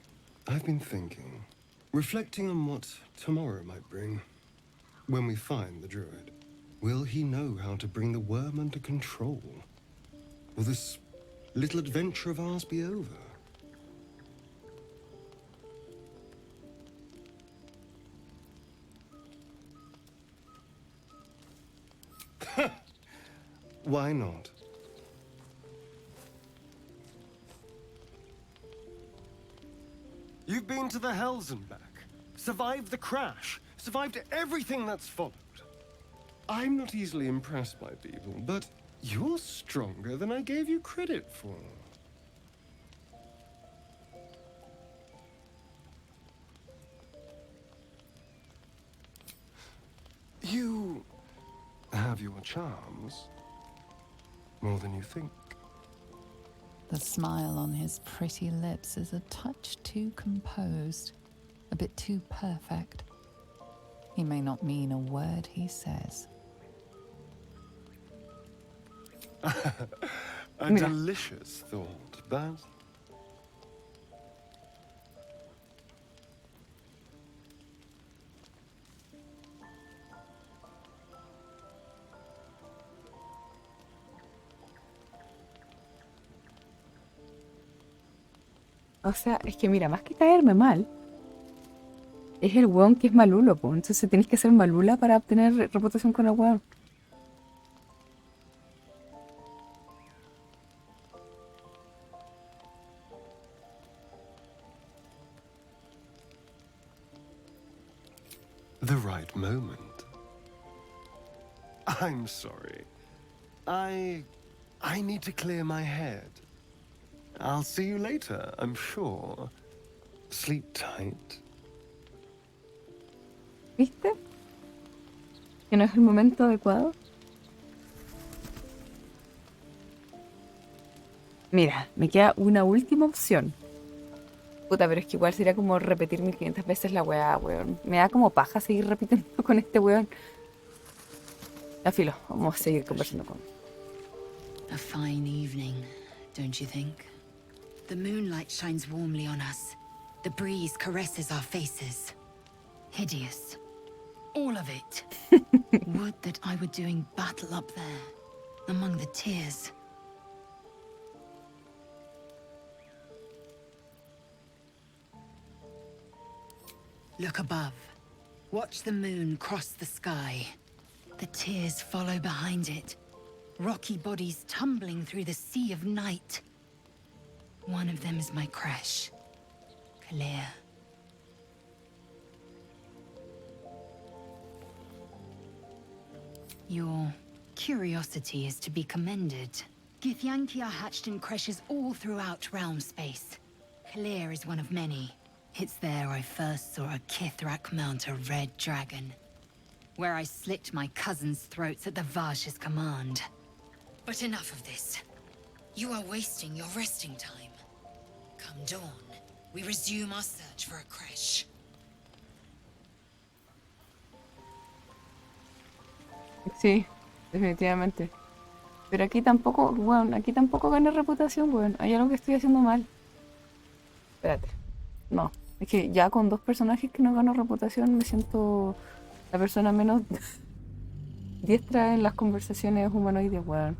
I've been thinking. Reflecting on what tomorrow might bring. When we find the druid, will he know how to bring the worm under control? Will this little adventure of ours be over? Why not? You've been to the Hells and back, survived the crash, survived everything that's followed. I'm not easily impressed by people, but you're stronger than I gave you credit for. You have your charms. More than you think. The smile on his pretty lips is a touch too composed, a bit too perfect. He may not mean a word he says. A delicious thought, but... O sea, es que mira, más que caerme mal, es el weón que es malulo, pues. Entonces tenés que ser malula para obtener reputación con el weón. The right moment. I'm sorry. I need to clear my head. I'll see you later, I'm sure. Sleep tight. ¿Viste? Que no es el momento adecuado. Mira, me queda una última opción. Puta, pero es que igual sería como repetir 1500 veces la weá, weón. Me da como paja seguir repitiendo con este weón. Ya filo, vamos a seguir conversando con él. A fine evening, don't you think? The moonlight shines warmly on us. The breeze caresses our faces. Hideous. All of it. Would that I were doing battle up there, among the tears. Look above. Watch the moon cross the sky. The tears follow behind it. Rocky bodies tumbling through the sea of night. One of them is my crash. Clear. Your curiosity is to be commended. Githyanki are hatched in creches all throughout realm space. Clear is one of many. It's there I first saw a Kithrak mount a red dragon. Where I slit my cousins' throats at the Vash's command. But enough of this. You are wasting your resting time. Come dawn, we resume our search for a creche. Sí, definitivamente. Pero aquí tampoco, bueno, aquí tampoco gané reputación, weón. Hay algo que estoy haciendo mal. Espérate. No, es que ya con 2 personajes que no gano reputación me siento la persona menos diestra en las conversaciones humanoides, weón.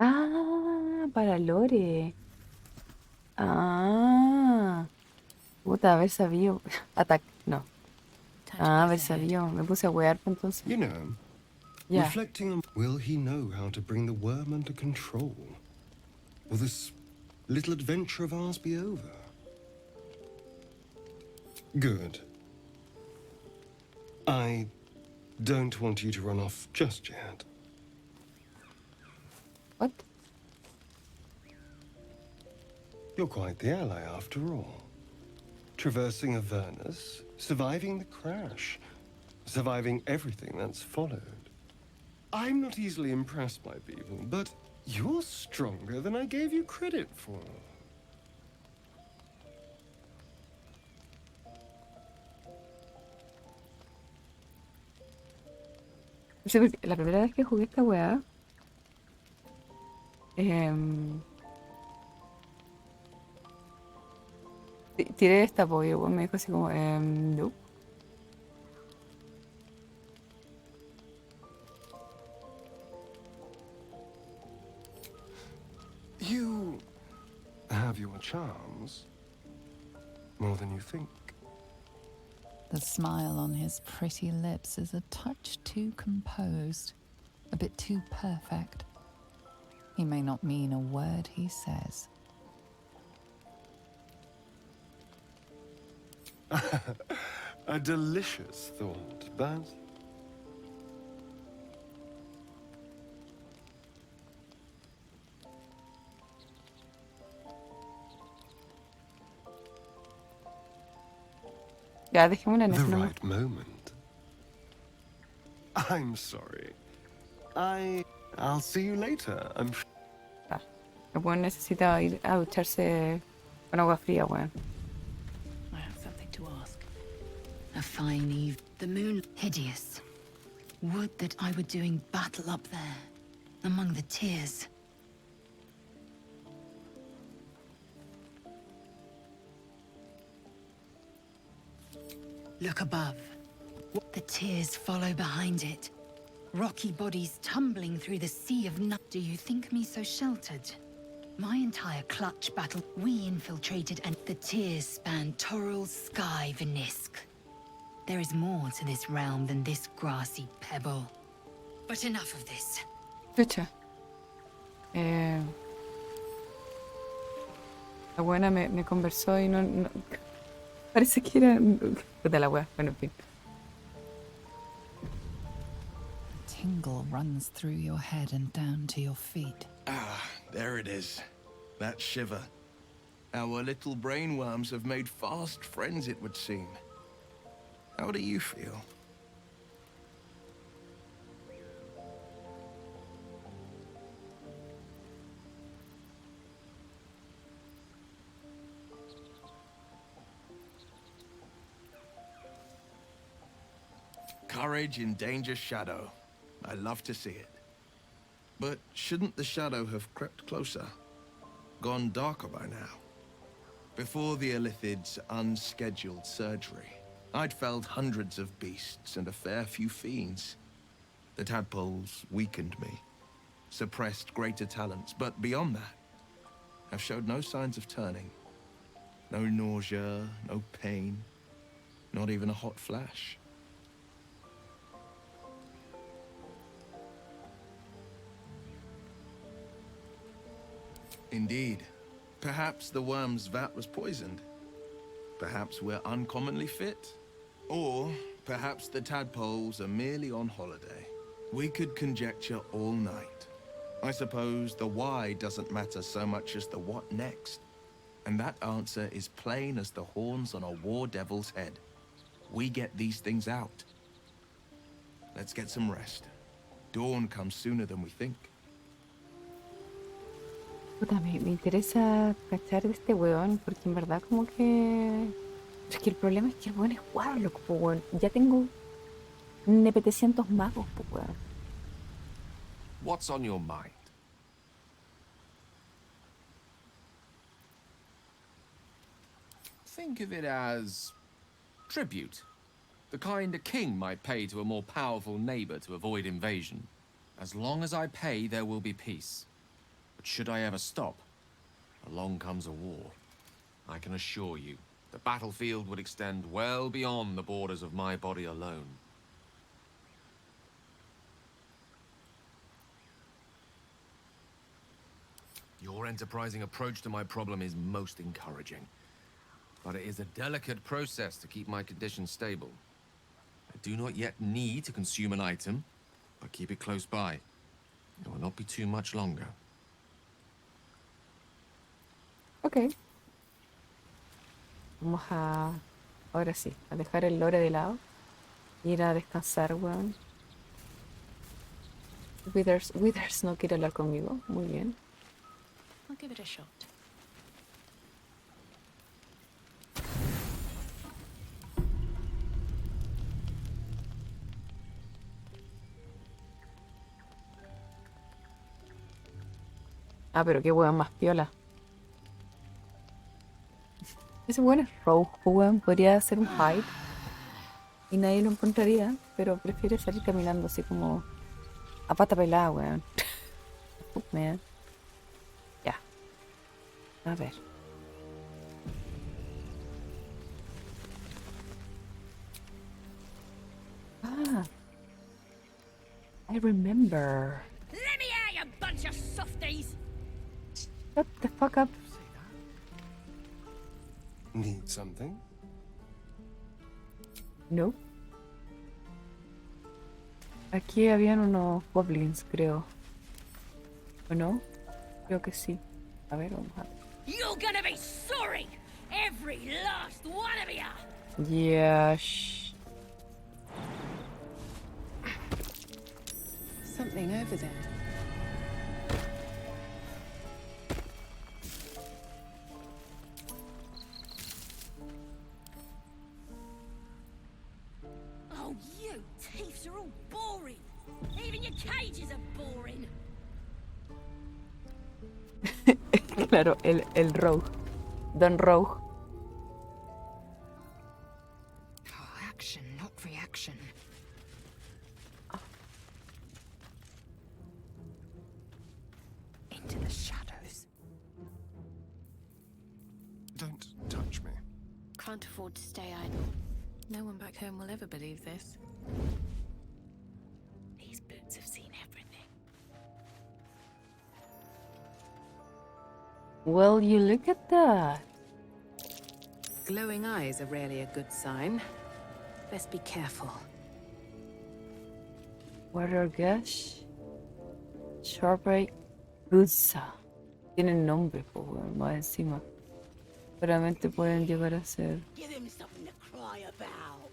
Ah, para Lore. Ah, puta, haber sabido. Ataque, no. Ah, haber sabido. Me puse a wear entonces. You know, Yeah. reflecting on, will he know how to bring the worm under control? Will this little adventure of ours be over? Good. I don't want you to run off just yet. What? You're quite the ally after all. Traversing Avernus, surviving the crash, surviving everything that's followed. I'm not easily impressed by people, but you're stronger than I gave you credit for. Sí, porque la primera vez que jugué esta weá, tiré esta pollo, weón, me dijo así como, no. You have your charms, more than you think. The smile on his pretty lips is a touch too composed, a bit too perfect. He may not mean a word he says. A delicious thought, but... Ya, dejémosla en The eso nomás. right moment. I'm sorry. I'll see you later. El weón necesita ir a ducharse con agua fría, weón. I have something to ask. A fine eve. The moon hideous. Would that I were doing battle up there, among the tears. Look above. The tears follow behind it. Rocky bodies tumbling through the sea of night. Do you think me so sheltered? My entire clutch battle, we infiltrated and the tears span Toral's sky, Venisk. There is more to this realm than this grassy pebble. But enough of this. Chucha. Eh, la buena me conversó y no- parece que era... Puta la wea, bueno, en fin. Tingle runs through your head and down to your feet. Ah, there it is. That shiver. Our little brainworms have made fast friends, it would seem. How do you feel? Courage in danger's shadow. I love to see it. But shouldn't the shadow have crept closer? Gone darker by now? Before the Illithid's unscheduled surgery, I'd felled hundreds of beasts and a fair few fiends. The tadpoles weakened me, suppressed greater talents, but beyond that, I've showed no signs of turning. No nausea, no pain, not even a hot flash. Indeed. Perhaps the worm's vat was poisoned. Perhaps we're uncommonly fit. Or perhaps the tadpoles are merely on holiday. We could conjecture all night. I suppose the why doesn't matter so much as the what next. And that answer is plain as the horns on a war devil's head. We get these things out. Let's get some rest. Dawn comes sooner than we think. Puta, me interesa cachar de este weón, porque en verdad como que... Es que el problema es que el weón es Warlock, po weón. Ya tengo nepetecientos magos, po weón. What's on your mind? Think of it as tribute. The kind a king might pay to a more powerful neighbor to avoid invasion. As long as I pay, there will be peace. But should I ever stop, along comes a war. I can assure you, the battlefield would extend well beyond the borders of my body alone. Your enterprising approach to my problem is most encouraging. But it is a delicate process to keep my condition stable. I do not yet need to consume an item, but keep it close by. It will not be too much longer. Ok. Vamos a... Ahora sí, a dejar el lore de lado. Ir a descansar, weón. Withers no quiere hablar conmigo. Muy bien. I'll give it a shot. Ah, pero qué weón más piola. Ese weón es Rogue, weón. Podría hacer un fight y nadie lo encontraría, pero prefiere salir caminando así como a pata pelada, weón. Man. Ya. A ver. Ah. I remember. Let me out, you bunch of softies! Shut the fuck up. Need something? No. Aquí habían unos goblins, creo. ¿O no? Creo que sí. A ver, vamos a ver. You're gonna be sorry! Every last one of you! Yeah, shh. Something over there. Oh, you thieves are all boring! Even your cages are boring! Claro, el Rogue. Don Rogue. Action, not reaction. Into the shadows. Don't touch me. Can't afford to stay idle. No one back home will ever believe this. These boots have seen everything. Will you look at that? Glowing eyes are rarely a good sign. Best be careful. Warrior Gash. Sharpray Rusa. Tienen nombre, pues, weón, más encima. Seguramente pueden llegar a ser. Give him something to cry about.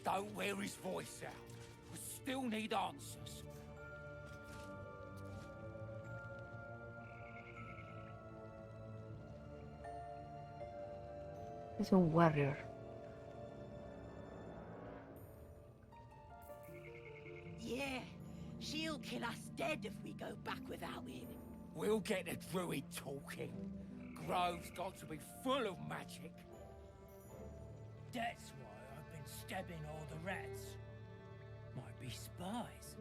Don't wear his voice out. We still need answers. Es un warrior. Yeah, she'll kill us dead if we go back without it. We'll get the druid talking. Grove's got to be full of magic. That's why I've been stabbing all the rats. Might be spies.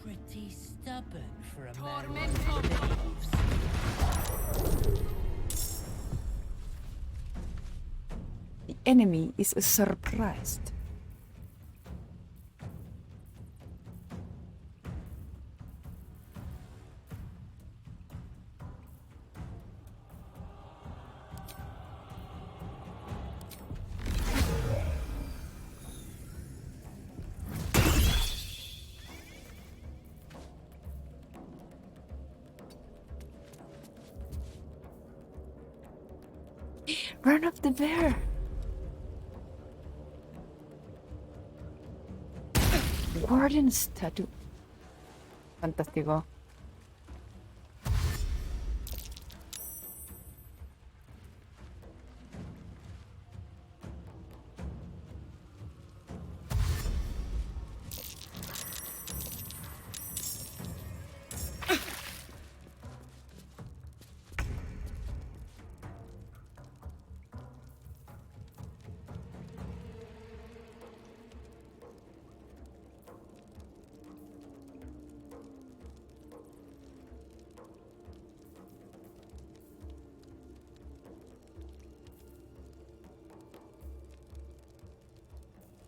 Pretty stubborn for a man who believes. The enemy is surprised. Run up the bear. Warden statue. Fantástico.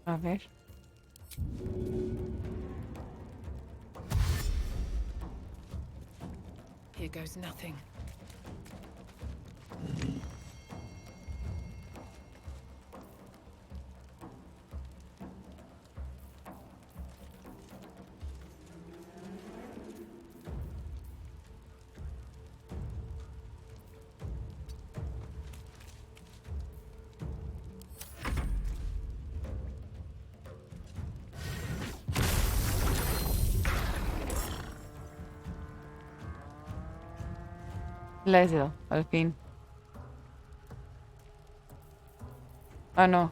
A ver. Here goes nothing. La he sido, al fin. Ah, no.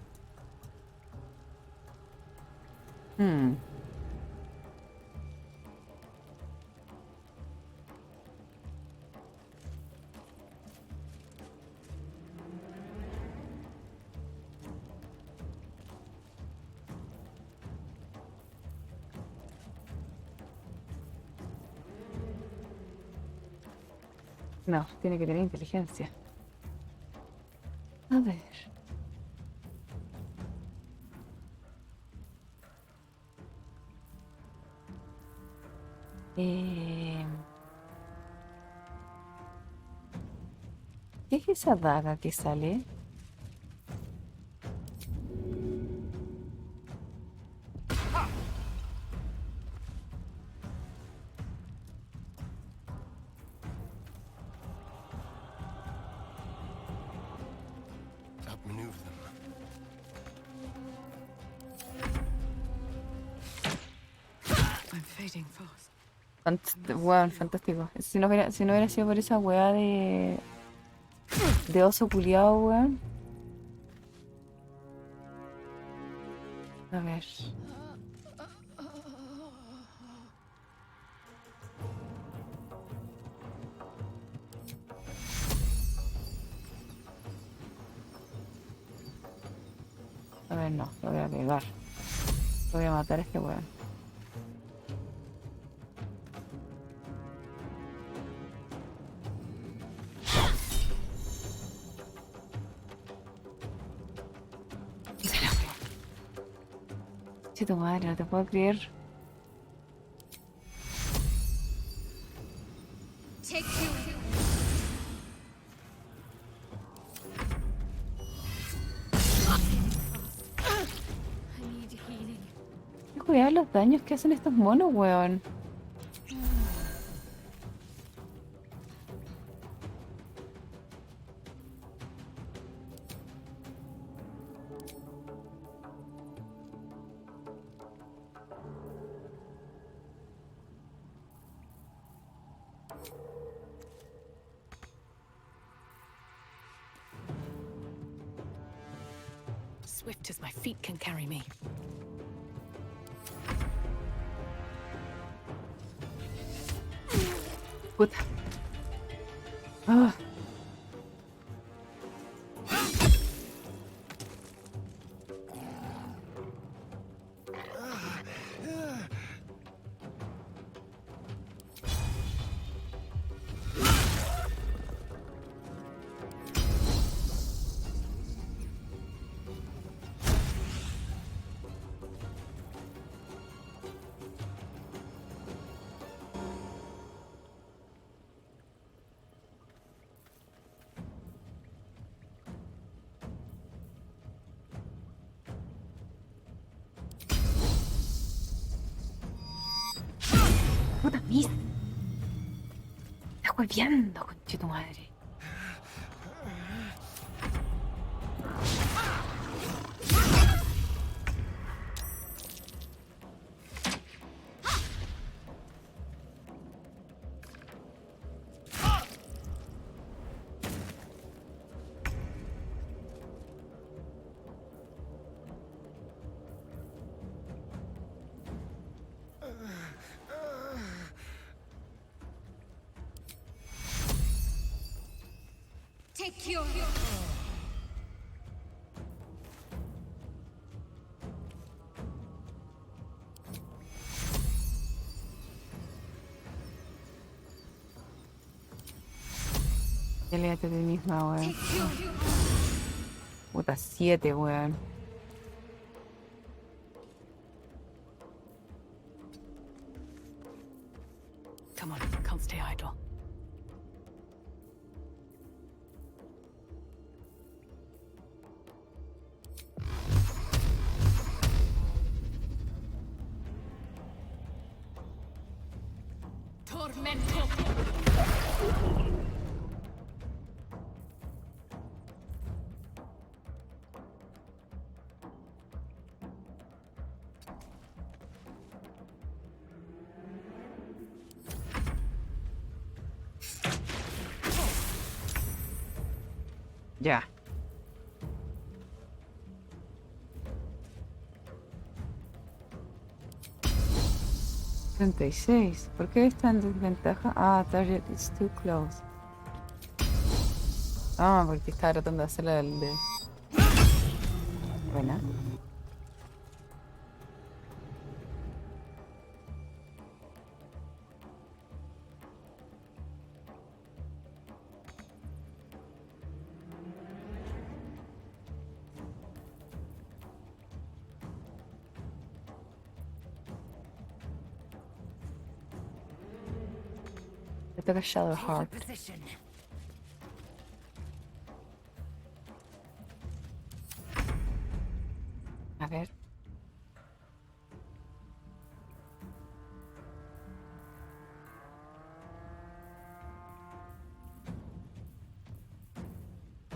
No, tiene que tener inteligencia. A ver. ¿Qué es esa daga que sale? Outmaneuver them. I'm fading fast. Weón, fantástico. Si no hubiera sido por esa weá de oso culiado, weón. A ver. A ver, no, lo voy a pegar. Lo voy a matar a este weón. Che, tu madre, no te puedo creer. Take you. I need healing. Cuidado los daños que hacen estos monos, weón. Swift as my feet can carry me. Puta. Ah. Puta mierda. Estás hueveando, conche tu madre. Take you. Peleate a ti misma, weón. Puta 7, weón. Come on, can't stay idle. Tormento. Ya. $36. ¿Por qué está en desventaja? Ah, target is too close. Ah, porque estaba tratando de hacerla del de... Buena. Le toca Shadow Heart. A ver.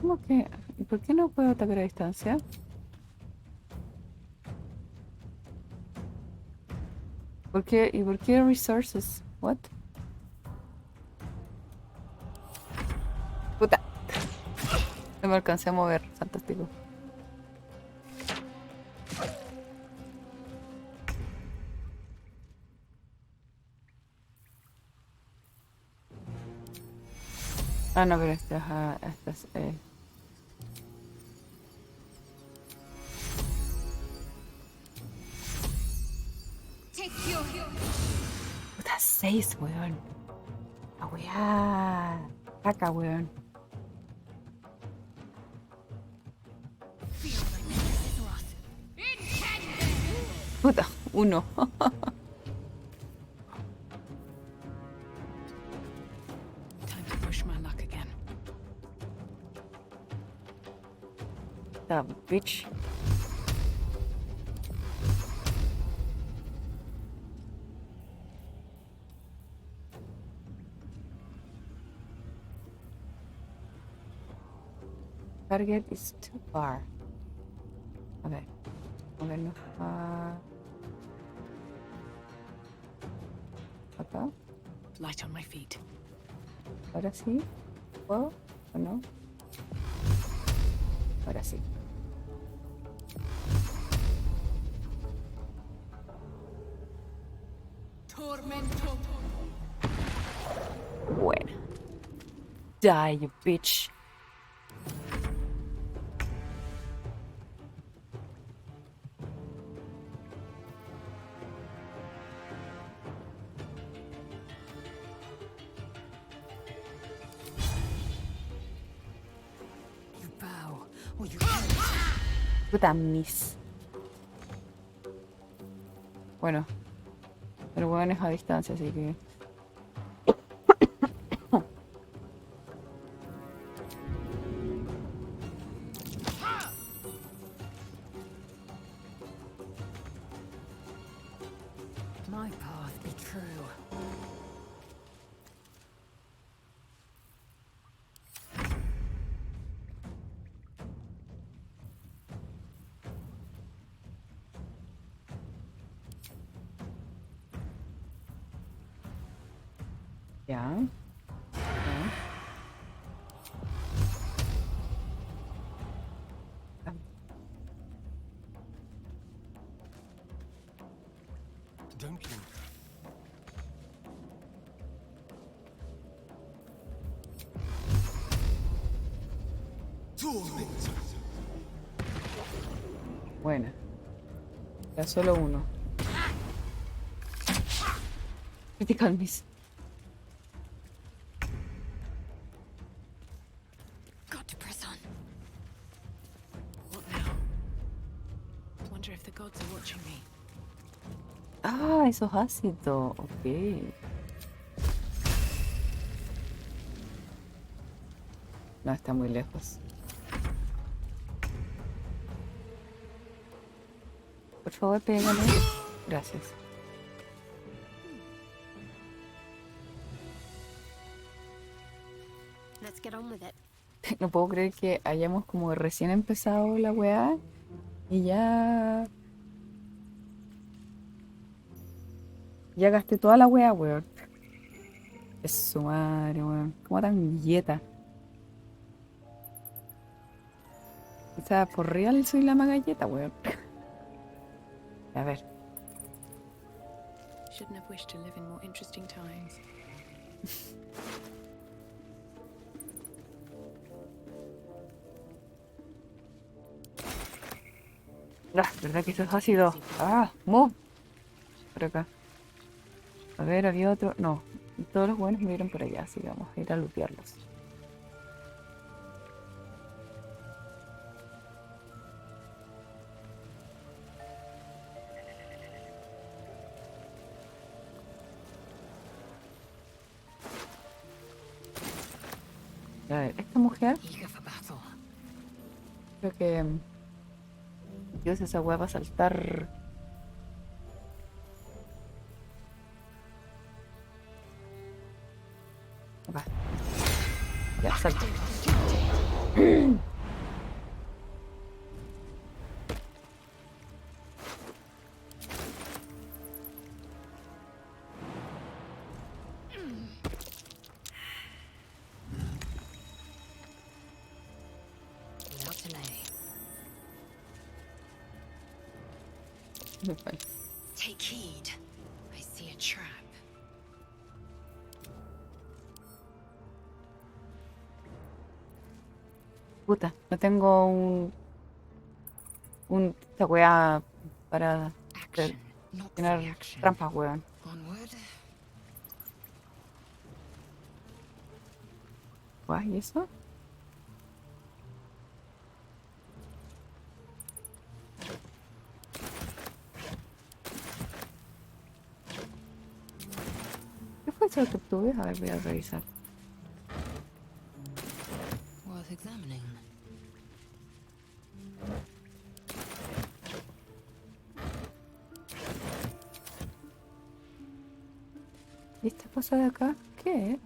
¿Cómo que? ¿Y por qué no puedo atacar a distancia? ¿Por qué? ¿Y por qué resources? What? Puta. No me alcancé a mover. Fantástico. Ah, no, pero esta es... Puta, 6, weón. A weá. Caca, weón. Puta, uno. Time to push my luck again. The bitch. Target is too far. A ver. Movernos acá. Light on my feet. Ahora sí. ¿Puedo o no? Ahora sí. Tormento. Bueno. Die, you bitch. You bow or you Puta miss. Bueno. El weón es a distancia, así que... My path be true. Ya. Don't you? Buena. Ya solo uno. Critical miss. Got to press on. What now? Wonder if the gods are watching me. Ah, eso es ácido. Ok. No, está muy lejos. Por favor, pégale. Gracias. Let's get on with it. No puedo creer que hayamos como recién empezado la weá y ya... Ya gasté toda la weá, weón. Es su madre, weón. ¿Cómo tan yeta? O sea, por real soy la magalleta, weón. A ver. Shouldn't have wished to live in more interesting times. Ah, ¿verdad que eso es ácido? Ah, move. Por acá. A ver, había otro. No, todos los buenos murieron por allá, así que vamos a ir a lootearlos. A ver, esta mujer. Creo que. Dios, esa hueá va a saltar. Va. Ya, salta. Me falta. Take heed. I see a trap. Puta, no tengo esta weá para tener trampas, weón. Onward. Guay, ¿y eso? cosas de tortugas? A ver, voy a revisar. Worth examining. ¿Y esta cosa de acá? ¿Qué es?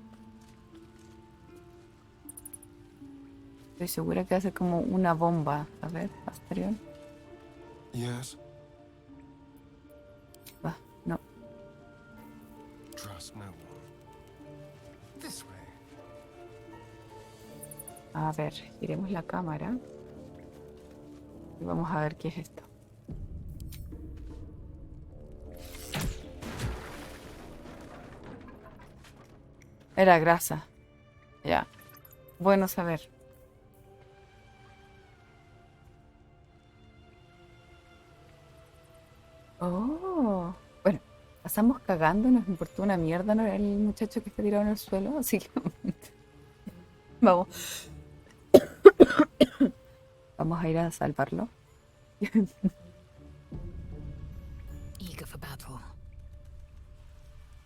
Estoy segura que hace como una bomba. A ver, Asterion. Yes. Ah, no. Trust no one. This way. A ver, giremos la cámara. Y vamos a ver qué es esto. Era grasa. Ya. Bueno saber. Oh. Bueno, pasamos cagando, nos importó una mierda, ¿no? El muchacho que está tirado en el suelo, así que vamos. Vamos a ir a salvarlo. Eager for battle.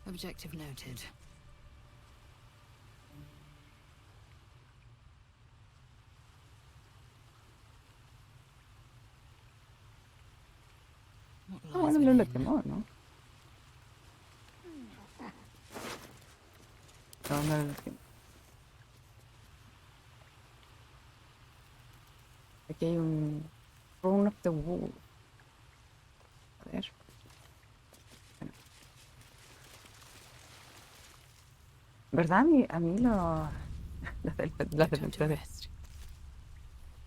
Objective noted. Ah, bueno, lo quemó, ¿no? No lo quemó. Aquí hay un Rune of the Wool. A ver. Bueno. ¿Verdad? A mí las del 3D.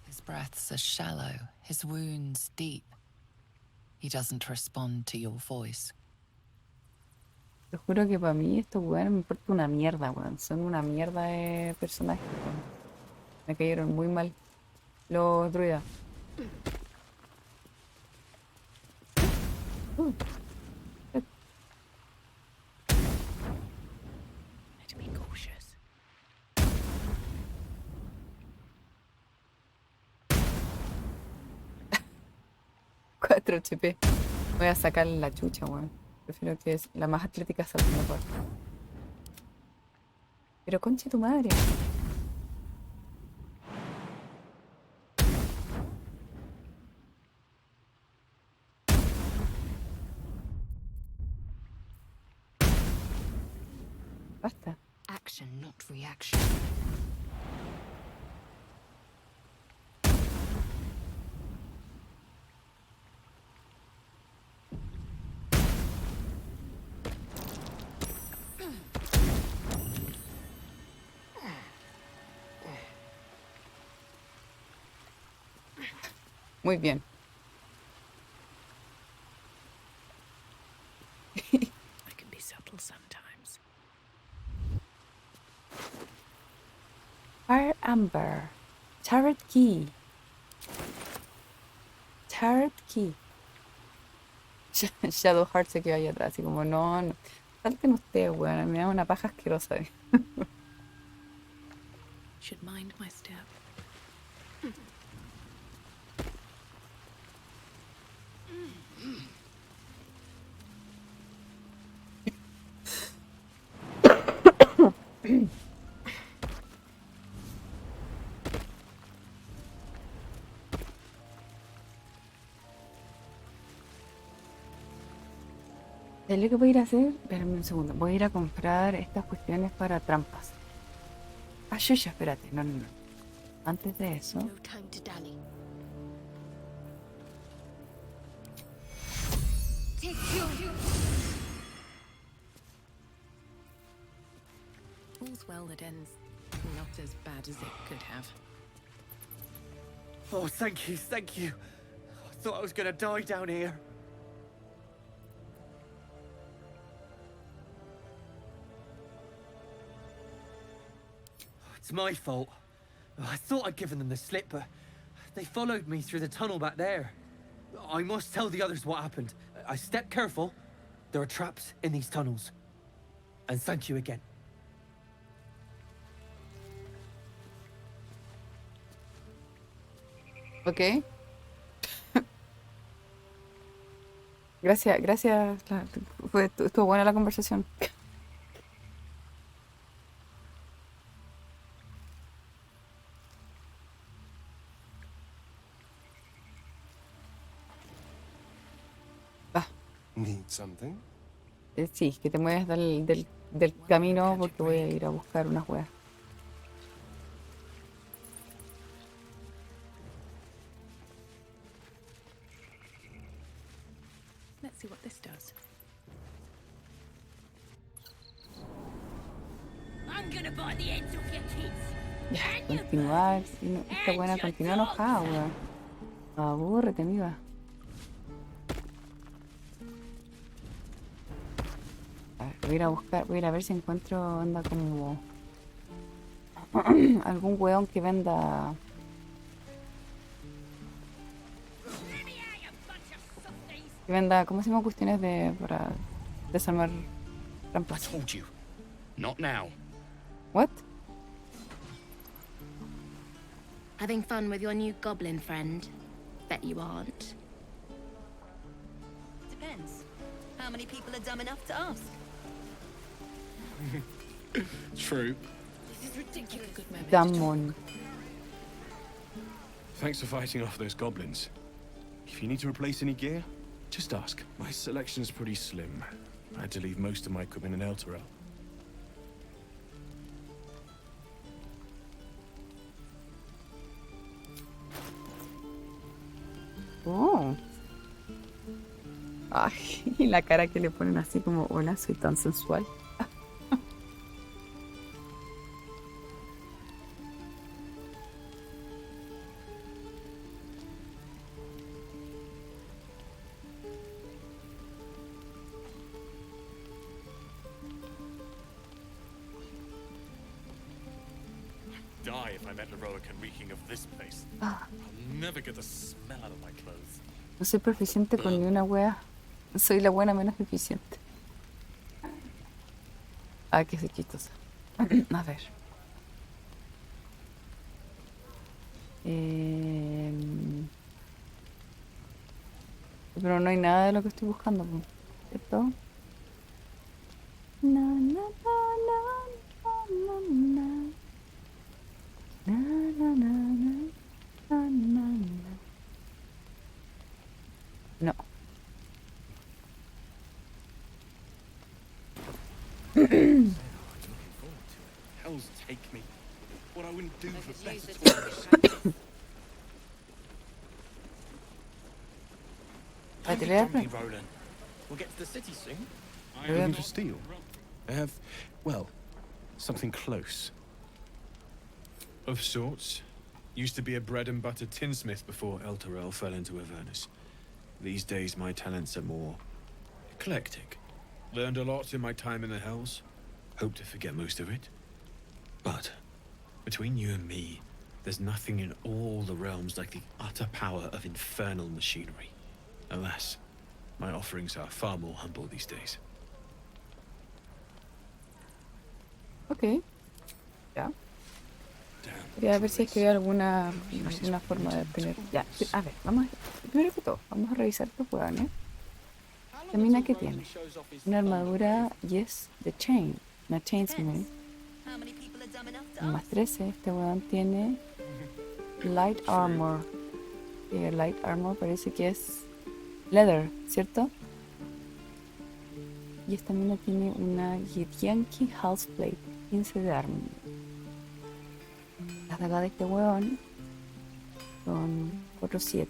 His breaths are shallow, his wounds deep. He doesn't respond to your voice. Te juro que para mí estos weones me importa una mierda, weón. Son una mierda de personajes, weón. Me cayeron muy mal los druidas. Better be cautious. 4 HP. Voy a sacarle la chucha, weón. Prefiero que es la más atlética salga mejor. Pero conche tu madre. Basta. Action, not reaction. Muy bien. I can be subtle sometimes. Fire Amber. Turret Key. Turret Key. Shadowheart se quedó ahí atrás, así como, no. Salten ustedes, weón. Me da una paja asquerosa. Should mind my step. Es lo que voy a ir a hacer. Espérame un segundo. Voy a ir a comprar estas cuestiones para trampas. Ah, ya, espérate. No. Antes de eso. No time to dally. All's well that ends not as bad as it could have. Oh, thank you, thank you. I thought I was gonna die down here. It's my fault. I thought I'd given them the slip, but they followed me through the tunnel back there. I must tell the others what happened. I stepped careful. There are traps in these tunnels. And thank you again. Ok. Gracias. Estuvo buena la conversación. Need something? Sí, que te mueves del camino porque voy a ir a buscar unas weas. Let's see what this does. I'm gonna bite the ends off your kids. Ya, continuar. Si no, esta buena continúa enojada, weón. Abúrrete, amiga. A ver, voy a ir a buscar, voy a ir a ver si encuentro, anda como algún weón que venda. Que venda, ¿cómo se llama? Cuestiones para desarmar trampas. I told you. Not now. What? Having fun with your new goblin friend? Bet you aren't. Depends. How many people are dumb enough to ask? True. This is ridiculous. Good moment. Damon. Thanks for fighting off those goblins. If you need to replace any gear, just ask. My selection's pretty slim. I had to leave most of my equipment in Elturel. Oh. Ay, y la cara que le ponen así como, hola, soy tan sensual. Die if I met Heroic and reeking of this place. Ah. I'll never get the smell out of my clothes. No soy proficiente con ni una wea. Soy la buena menos eficiente. Ah, que se chistosa. A ver. Pero no hay nada de lo que estoy buscando, po, ¿cierto? Na, na, na, na, na, na. Na, na, na, na, na, na. No. Hells take me. What I wouldn't do for better. Don't be grumpy, Roland. We'll get to the city soon. Looking for steel. I have, well, something close. Of sorts. Used to be a bread and butter tinsmith before Elturel fell into Avernus. These days my talents are more eclectic. Learned a lot in my time in the Hells. Hope to forget most of it. But between you and me, there's nothing in all the realms like the utter power of infernal machinery. Alas, my offerings are far more humble these days. Ok. Ya. Quería ver si es que hay alguna forma de obtener. Ya, a ver, vamos a, primero que todo, vamos a revisar estos hueones. La mina que tiene. Una armadura, yes, de chain. Una chainsmith. Más 13, este hueón tiene light armor. Light armor parece que es leather, ¿cierto? Y esta mina tiene una Yankee Half Plate, 15 de armor. Las dagas de este hueón son 4-7.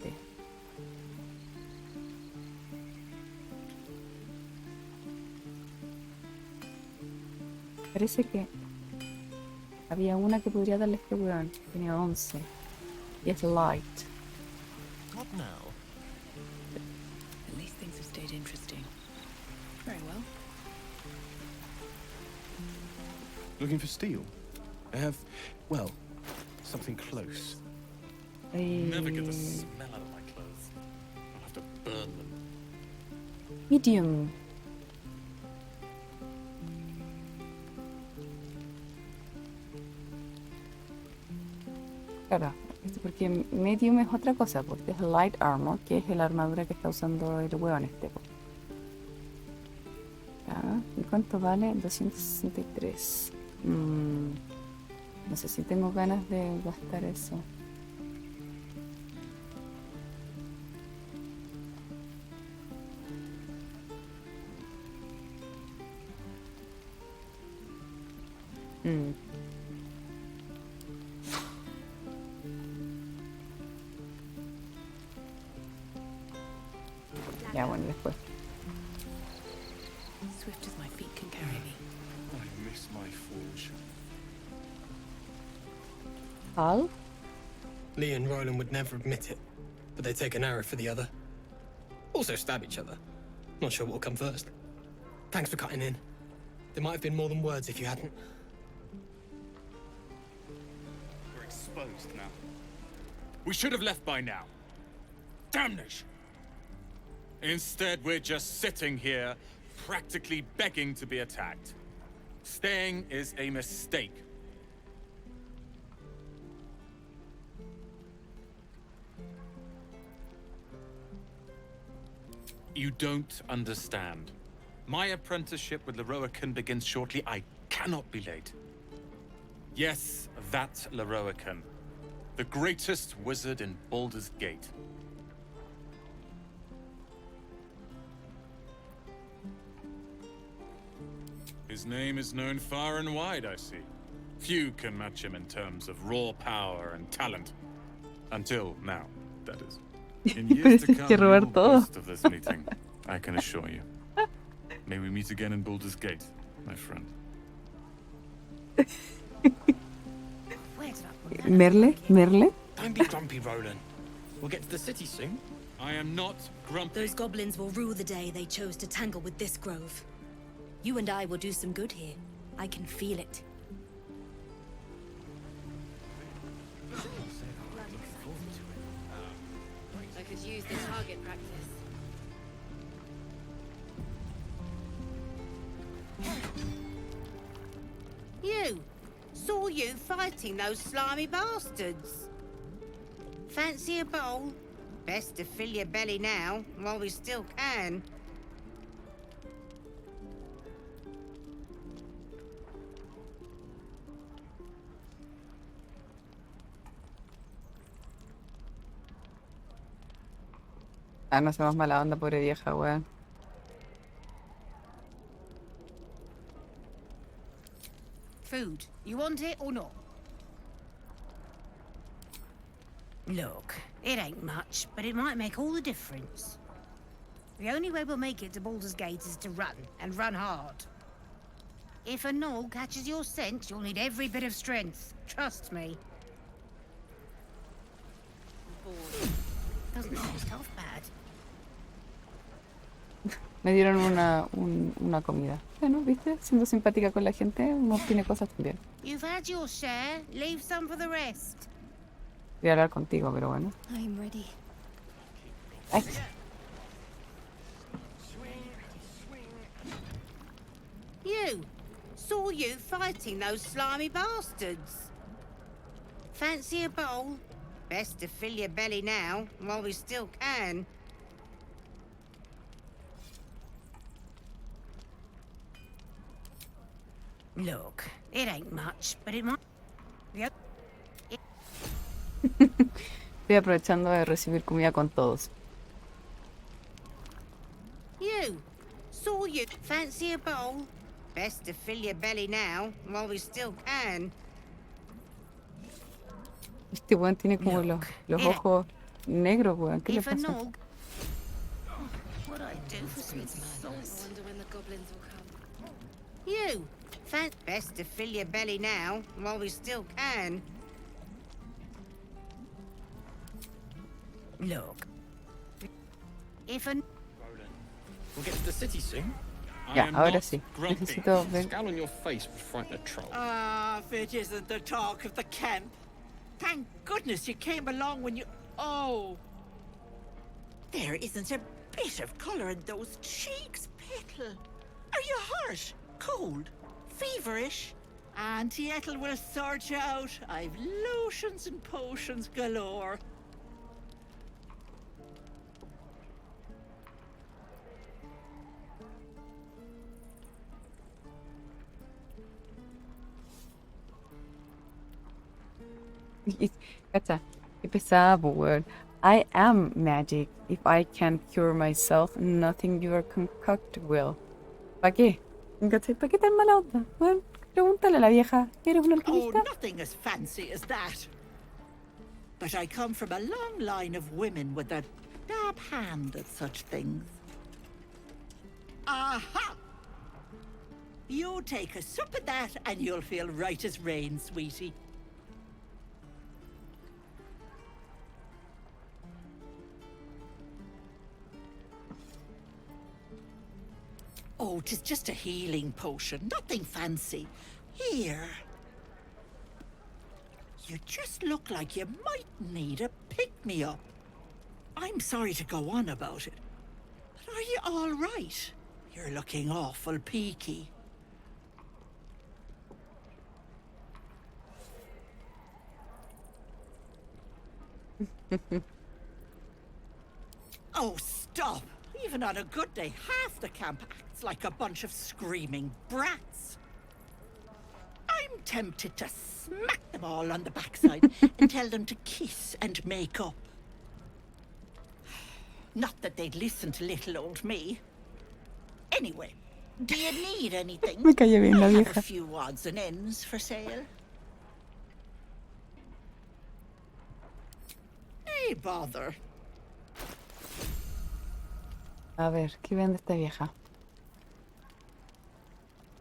Parece que había una que podría darle a este hueón. Tenía 11. Y es light. Not now. At least things have stayed interesting. Very well. Looking for steel. I have, well, something close. Never get the smell out of my clothes. I'll have to burn them. Medium. Claro, porque medium es otra cosa, porque es light armor, que es la armadura que está usando el hueón este. Ya, ¿y cuánto vale? 263. No sé si tengo ganas de gastar eso. Mm. Ya, bueno, después. Swift as my feet can carry me. I miss my forge. Al? Lee and Roland would never admit it, but they take an arrow for the other. Also stab each other. Not sure what will come first. Thanks for cutting in. There might have been more than words if you hadn't. We're exposed now. We should have left by now. Damnation! Instead, we're just sitting here, practically begging to be attacked. Staying is a mistake. You don't understand. My apprenticeship with Leroican begins shortly. I cannot be late. Yes, that Leroican. The greatest wizard in Baldur's Gate. His name is known far and wide, I see. Few can match him in terms of raw power and talent. Until now, that is. In years to come, we will boast of this meeting, I can assure you. May we meet again in Baldur's Gate, my friend. Merle? Don't be grumpy, Roland. We'll get to the city soon. I am not grumpy. Those goblins will rue the day they chose to tangle with this grove. You and I will do some good here. I can feel it. I could use the target practice. You! Saw you fighting those slimy bastards. Fancy a bowl? Best to fill your belly now, while we still can. Ah, no seamos mala onda, pobre vieja, weón. Food. You want it or not? Look, it ain't much, but it might make all the difference. The only way we'll make it to Baldur's Gate is to run, and run hard. If a gnoll catches your scent, you'll need every bit of strength. Trust me. Doesn't taste half bad. Me dieron una comida. Bueno, ¿viste? Siendo simpática con la gente, uno tiene cosas también. You've had your share. Leave some for the rest. Voy a hablar contigo, pero bueno. I'm ready. Ay. You! Saw you fighting those slimy bastards. Fancy a bowl? Best to fill your belly now, while we still can. Look, it ain't much, but it might... Yep. Estoy aprovechando de recibir comida con todos. You! Saw you... Fancy a bowl? Best to fill your belly now, while we still can. Este weón tiene como los ojos negros, weón. ¿Qué le pasa? What I do for some I wonder when the goblins will come. You! Best to fill your belly now, while we still can. Look. If a... We'll get to the city soon. Ya, ahora sí. Necesito ver. Scowl on your face would frighten a troll. Ah, if it isn't the talk of the camp. Thank goodness you came along when you... Oh! There isn't a bit of colour in those cheeks, Pickle. Are you hurt? Cold? Feverish? Auntie Ethel will sort you out. I've lotions and potions galore. Cacha, qué pesada, pues, weón. I am magic. If I can cure myself, nothing you are concoct will. ¿Para qué? ¿Cachai? ¿Para qué tan mala onda? Bueno, Pregúntale a la vieja. ¿Eres un Oh, alquimista? nothing as fancy as that. But I come from a long line of women with a dab hand at such things. Aha! You take a sip of that and you'll feel right as rain, sweetie. Oh, 'tis just a healing potion, nothing fancy. Here. You just look like you might need a pick-me-up. I'm sorry to go on about it, but are you all right? You're looking awful peaky. Oh, stop! Even on a good day, half the camp acts like a bunch of screaming brats. I'm tempted to smack them all on the backside and tell them to kiss and make up. Not that they'd listen to little old me. Anyway, do you need anything? Me cayó bien la I have vieja. a few odds and ends for sale. Hey, bother. A ver, ¿qué vende esta vieja?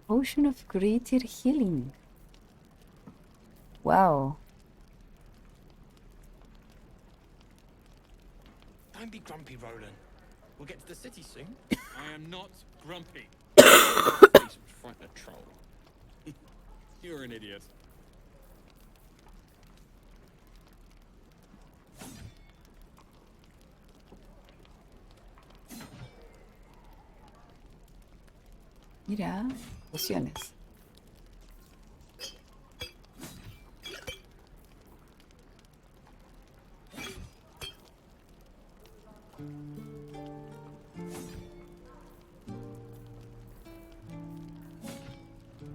Potion of Greater Healing. Wow. Don't be grumpy, Roland. We'll get to the city soon. I am not grumpy. Face would frighten a troll. You're an idiot. Mira, pociones.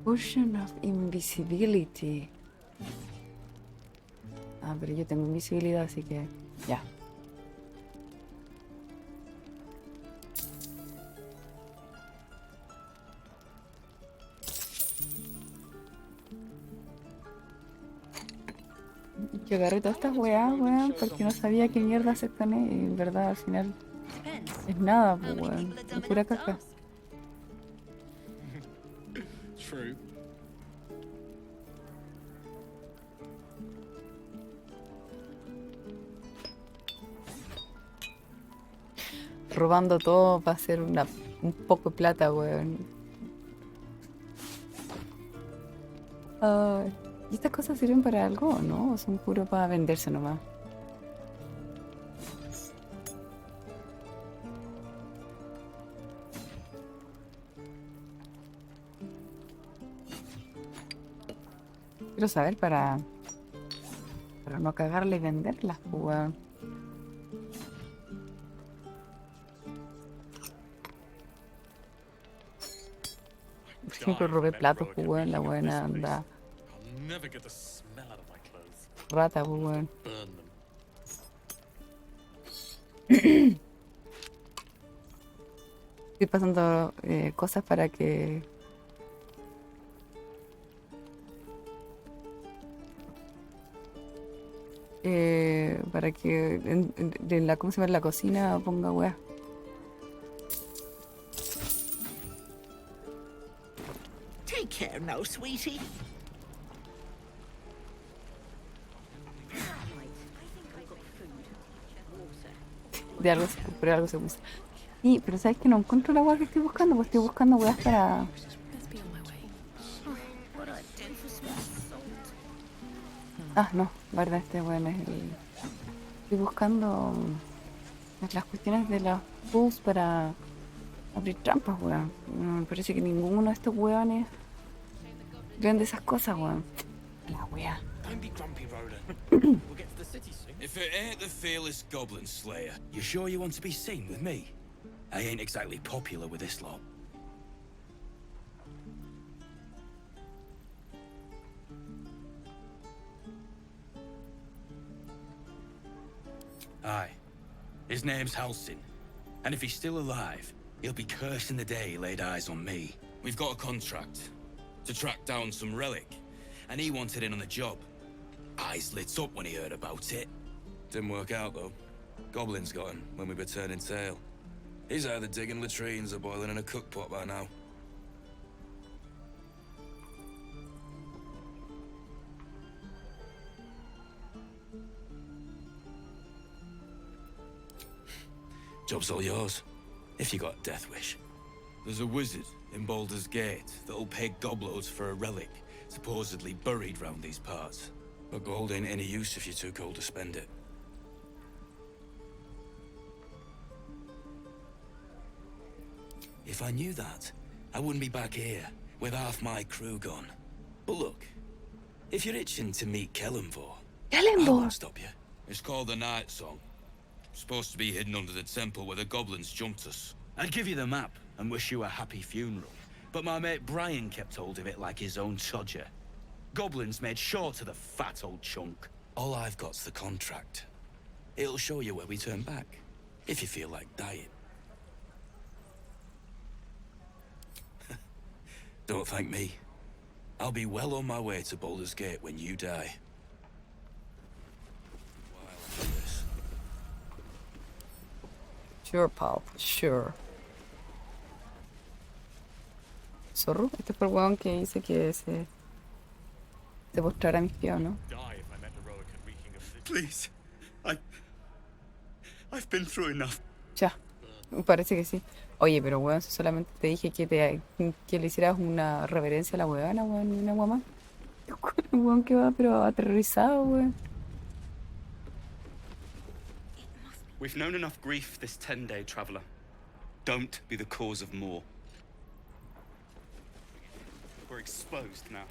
Potion of Invisibility. Ah, pero yo tengo invisibilidad, así que ya. Yo agarré todas estas weas, weón, porque no sabía qué mierda hacer con él. Y en verdad, al final, es nada, pues, weón. Es pura caca. True. Robando todo para hacer un poco de plata, weón. Ay, ¿y estas cosas sirven para algo o no? ¿O son puro para venderse nomás? Quiero saber para no cagarla y venderlas, pues, weón. Por ejemplo, robé platos, pues, weón. La buena anda. I'll never get the smell out of my clothes. Rata, pues, weón. Burn them. Estoy pasando cosas para que... para que en la, ¿cómo se llama? En la cocina ponga weá. Take care now, sweetie. De algo, por algo se usa. Sí, pero ¿sabes que no encuentro la weá que estoy buscando? Pues estoy buscando weas para... Ah, no, verdad, este weón es el... Estoy buscando las cuestiones de los pools para abrir trampas, weón. Me parece que ninguno de estos weones vende esas cosas, weón. La wea. Don't be grumpy, Roland. We'll get to the city soon. If it ain't the fearless Goblin Slayer, you sure you want to be seen with me? I ain't exactly popular with this lot. Aye. His name's Halsin. And if he's still alive, he'll be cursing the day he laid eyes on me. We've got a contract. to track down some relic, and he wanted in on the job. Eyes lit up when he heard about it. Didn't work out, though. Goblins got him when we were turning tail. He's either digging latrines or boiling in a cookpot by now. Job's all yours, if you got a death wish. There's a wizard in Baldur's Gate that'll pay gobloads for a relic supposedly buried round these parts. But gold ain't any use if you're too cold to spend it. If I knew that, I wouldn't be back here with half my crew gone. But look, if you're itching to meet Kellenvor, I won't stop you. It's called the Night Song. Supposed to be hidden under the temple where the goblins jumped us. I'd give you the map and wish you a happy funeral, but my mate Brian kept hold of it like his own Todger. Goblins made short of the fat old chunk. All I've got's the contract. It'll show you where we turn back, if you feel like dying. Don't thank me. I'll be well on my way to Baldur's Gate when you die. Sure, pal, sure. Zorro, este fue el weón que hice que se postrara a mis pies, ¿no? Please, I've been through enough. Ya, parece que sí. Oye, pero weón, si solamente te dije que le hicieras una reverencia a la weona, weón, y una weón más. El weón que va, pero aterrorizado, weón. We've known enough grief this 10-day traveler. Don't be the cause of more. We're exposed now.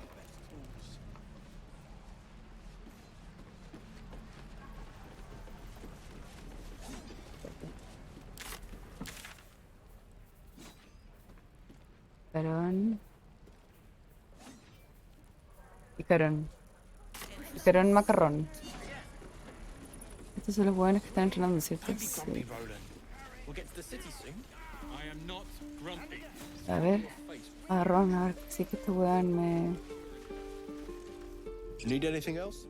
Picarón. Picarón. Picarón macarrón. Estos son los buenos que están entrenando, ¿cierto? Sí. A ver. Agarrón, a ver. Sí que este weón me... Need anything else?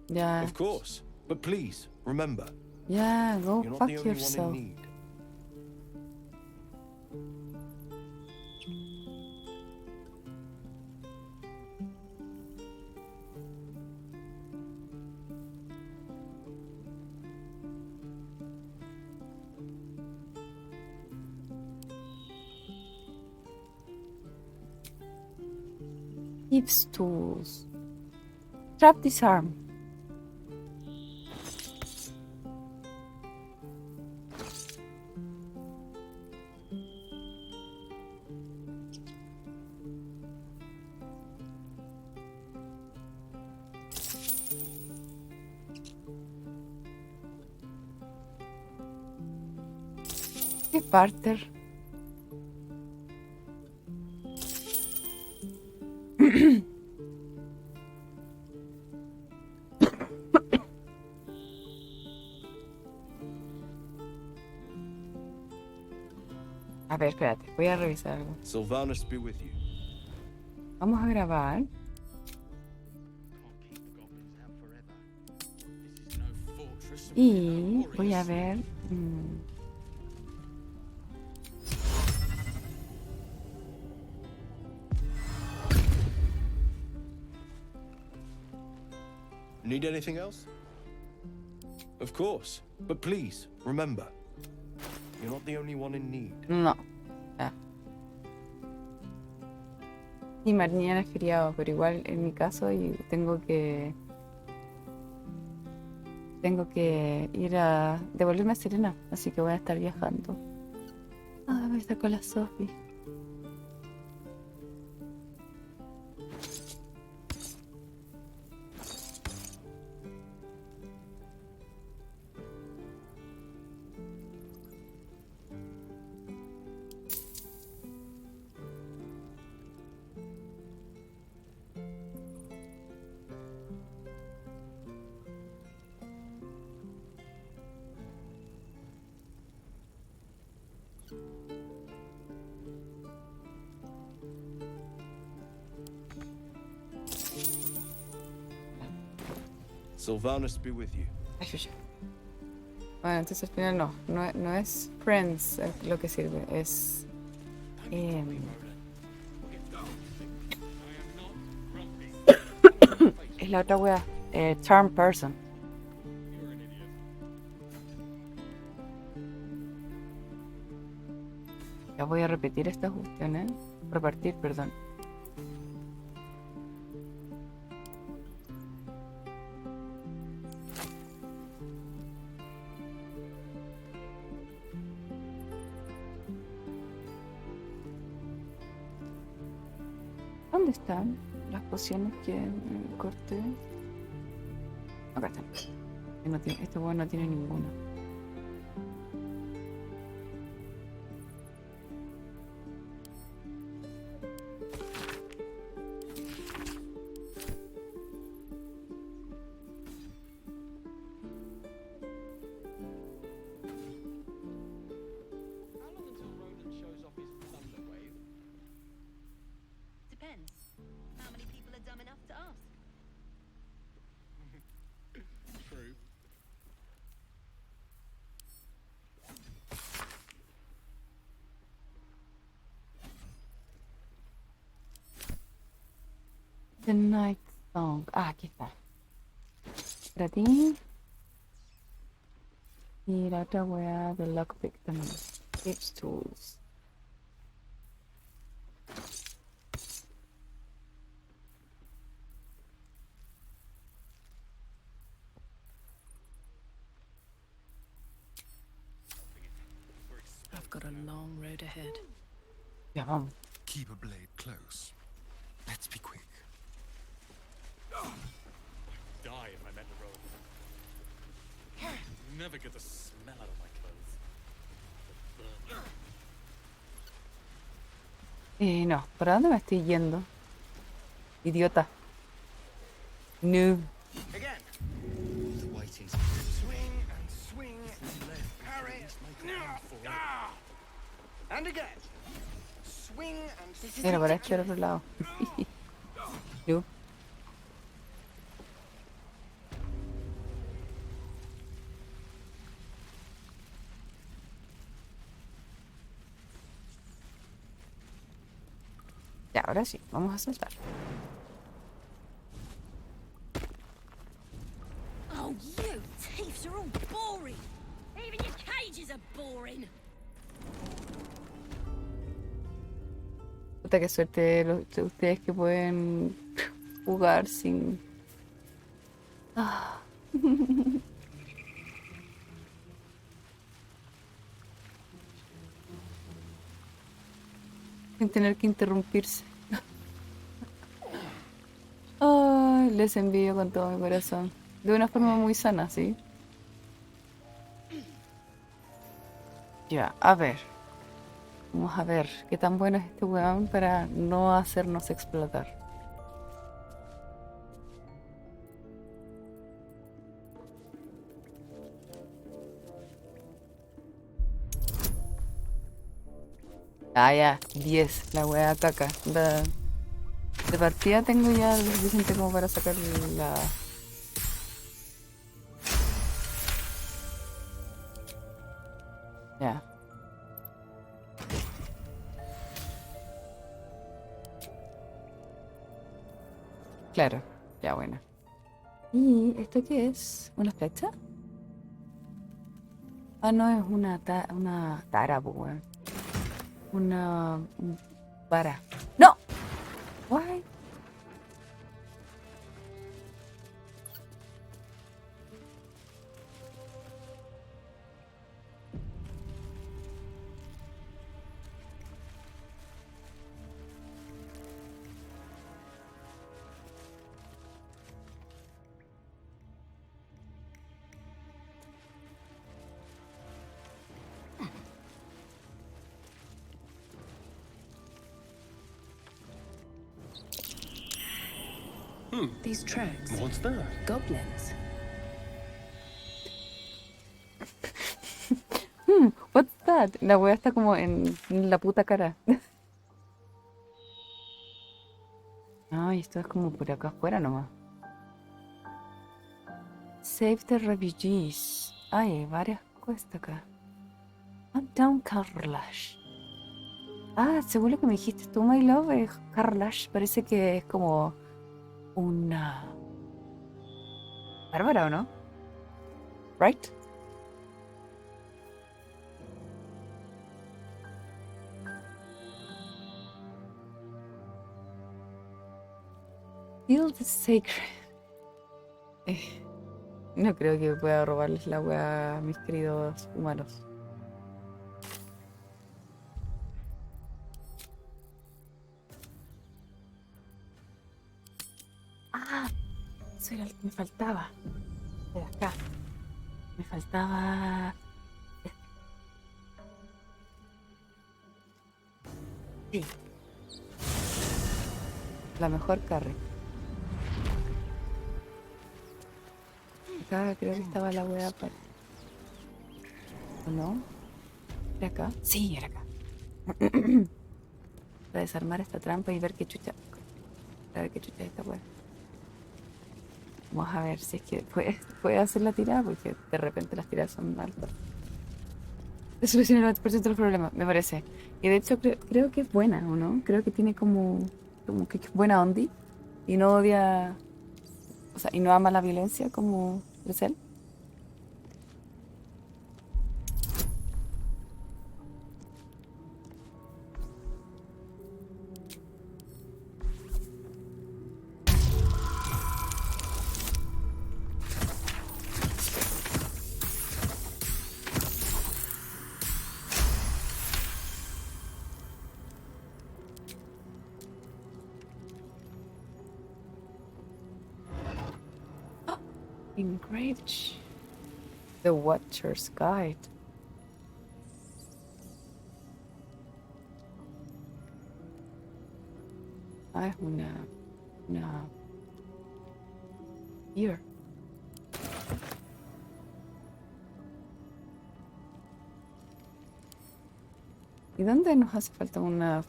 Ya. Of course. But please, remember. Ya, go You're not fuck the only yourself. one in need. Thieves' tools. Trap disarm. ¿Qué Parter? A ver, espérate, voy a revisar algo. Sylvanas be with you. Vamos a grabar. Y voy a ver. Need anything else? Of course. But please, remember. You're not the only one in need. No. Ya. Y mañana es feriado, pero igual en mi caso tengo que ir a devolverme a Serena, así que voy a estar viajando. Ah, voy a estar con la Sophie. Sylvanus be with you. Ay, chucha. Bueno, entonces al final no es friends lo que sirve, es... es la otra wea, charm person. Ya voy a repetir esta cuestión, repartir, perdón. ¿Dónde están las pociones que corté? Acá están. Este huevo no tiene ninguna. Depends. How many people are dumb enough to ask? True. The Night Song. Ah, aquí está. Para ti. Y la otra wea de Lockpick también. Tips Tools. I've got a long road ahead. Ya vamos. Keep a blade close. Let's be quick. Die if I met the road. Never get the smell out of my clothes. No, ¿para dónde me estoy yendo? Idiota. No. Again. Swing and swing. Parry. And again. Swing and Mira, para este otro lado. No. Ya, ahora sí, vamos a saltar. Oh, you thieves are all boring. Even your cages are boring. Puta, qué suerte ustedes que pueden jugar sin... Ah. Sin tener que interrumpirse. Ay, les envío con todo mi corazón. De una forma muy sana, ¿sí? Ya, a ver. Vamos a ver qué tan bueno es este weón para no hacernos explotar. Ah, ya, 10, la wea caca. De partida tengo ya lo suficiente como para sacar la... Ya. Claro, ya bueno. ¿Y esto qué es? ¿Una flecha? Ah, no, es una tara, pues, weón. Una vara. ¡No! Why? These tracks. What's that? Goblins. What's that? La wea está como en la puta cara. Ay, esto es como por acá afuera nomás. Save the refugees. Ay, hay varias cosas acá. Hunt down Carlash. Ah, según lo que me dijiste tú, my love, Carlash parece que es como una bárbara, ¿o no? Right? Kill the Sacred. No creo que pueda robarles la wea a mis queridos humanos. Ah, eso era lo que me faltaba. De acá. Me faltaba... Sí. La mejor carne. Acá creo que estaba la wea para... ¿O no? ¿Era acá? Sí, era acá. Para desarmar esta trampa y ver qué chucha... A ver qué chucha es esta wea. Vamos a ver si es que puede hacer la tirada, porque de repente las tiradas son altas. Soluciona el 90% de los problemas, me parece. Y de hecho creo que es buena, ¿o no? Creo que tiene como que es buena ondi. Y no odia... O sea, y no ama la violencia como Grisel. Engraved. The Watcher's Guide. Ah, es una... Here. ¿Y dónde nos hace falta una...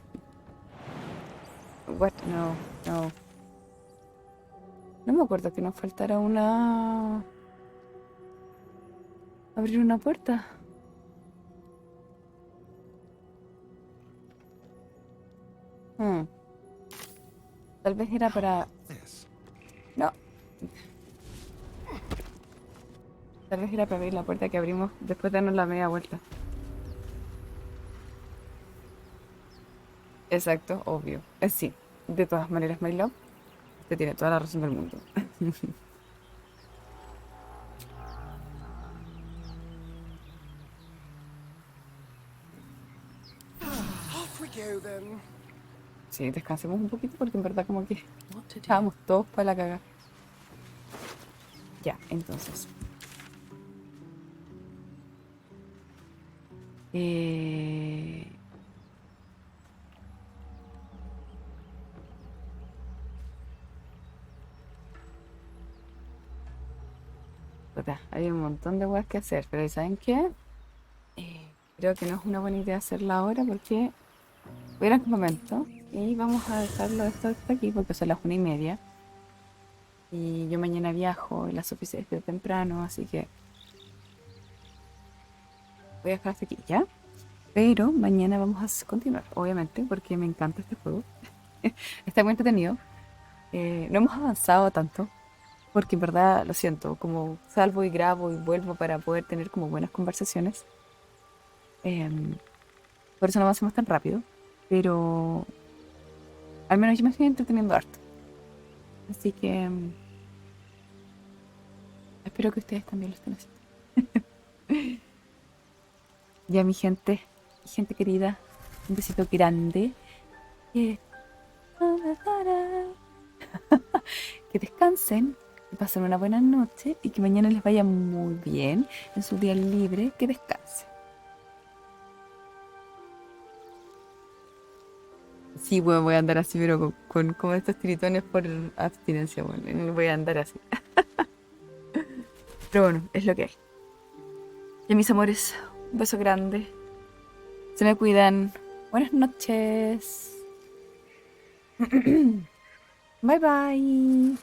What? No. No me acuerdo que nos faltara una... Abrir una puerta. Tal vez era para... No. Tal vez era para abrir la puerta que abrimos después de darnos la media vuelta. Exacto, obvio. Sí. De todas maneras, my love, usted tiene toda la razón del mundo. Sí, descansemos un poquito porque en verdad como que estábamos todos para la caga. Ya, entonces. Puta, hay un montón de cosas que hacer, pero ¿saben qué? Creo que no es una buena idea hacerla ahora porque voy a ir al campamento y vamos a dejarlo esto hasta aquí porque son las 1:30 y yo mañana viajo y la Sofía se despide temprano, así que voy a dejar hasta aquí, ¿ya? Pero mañana vamos a continuar, obviamente, porque me encanta este juego. Está muy entretenido. No hemos avanzado tanto porque en verdad lo siento, como salvo y grabo y vuelvo para poder tener como buenas conversaciones. Por eso no avanzamos tan rápido, pero al menos yo me estoy entreteniendo harto. Así que espero que ustedes también lo estén haciendo. Ya mi gente querida, un besito grande. Que descansen, que pasen una buena noche y que mañana les vaya muy bien en su día libre, que descansen. Sí, bueno, voy a andar así, pero con estos tiritones por abstinencia, bueno, voy a andar así. Pero bueno, es lo que hay. Y mis amores, un beso grande. Se me cuidan. Buenas noches. Bye bye.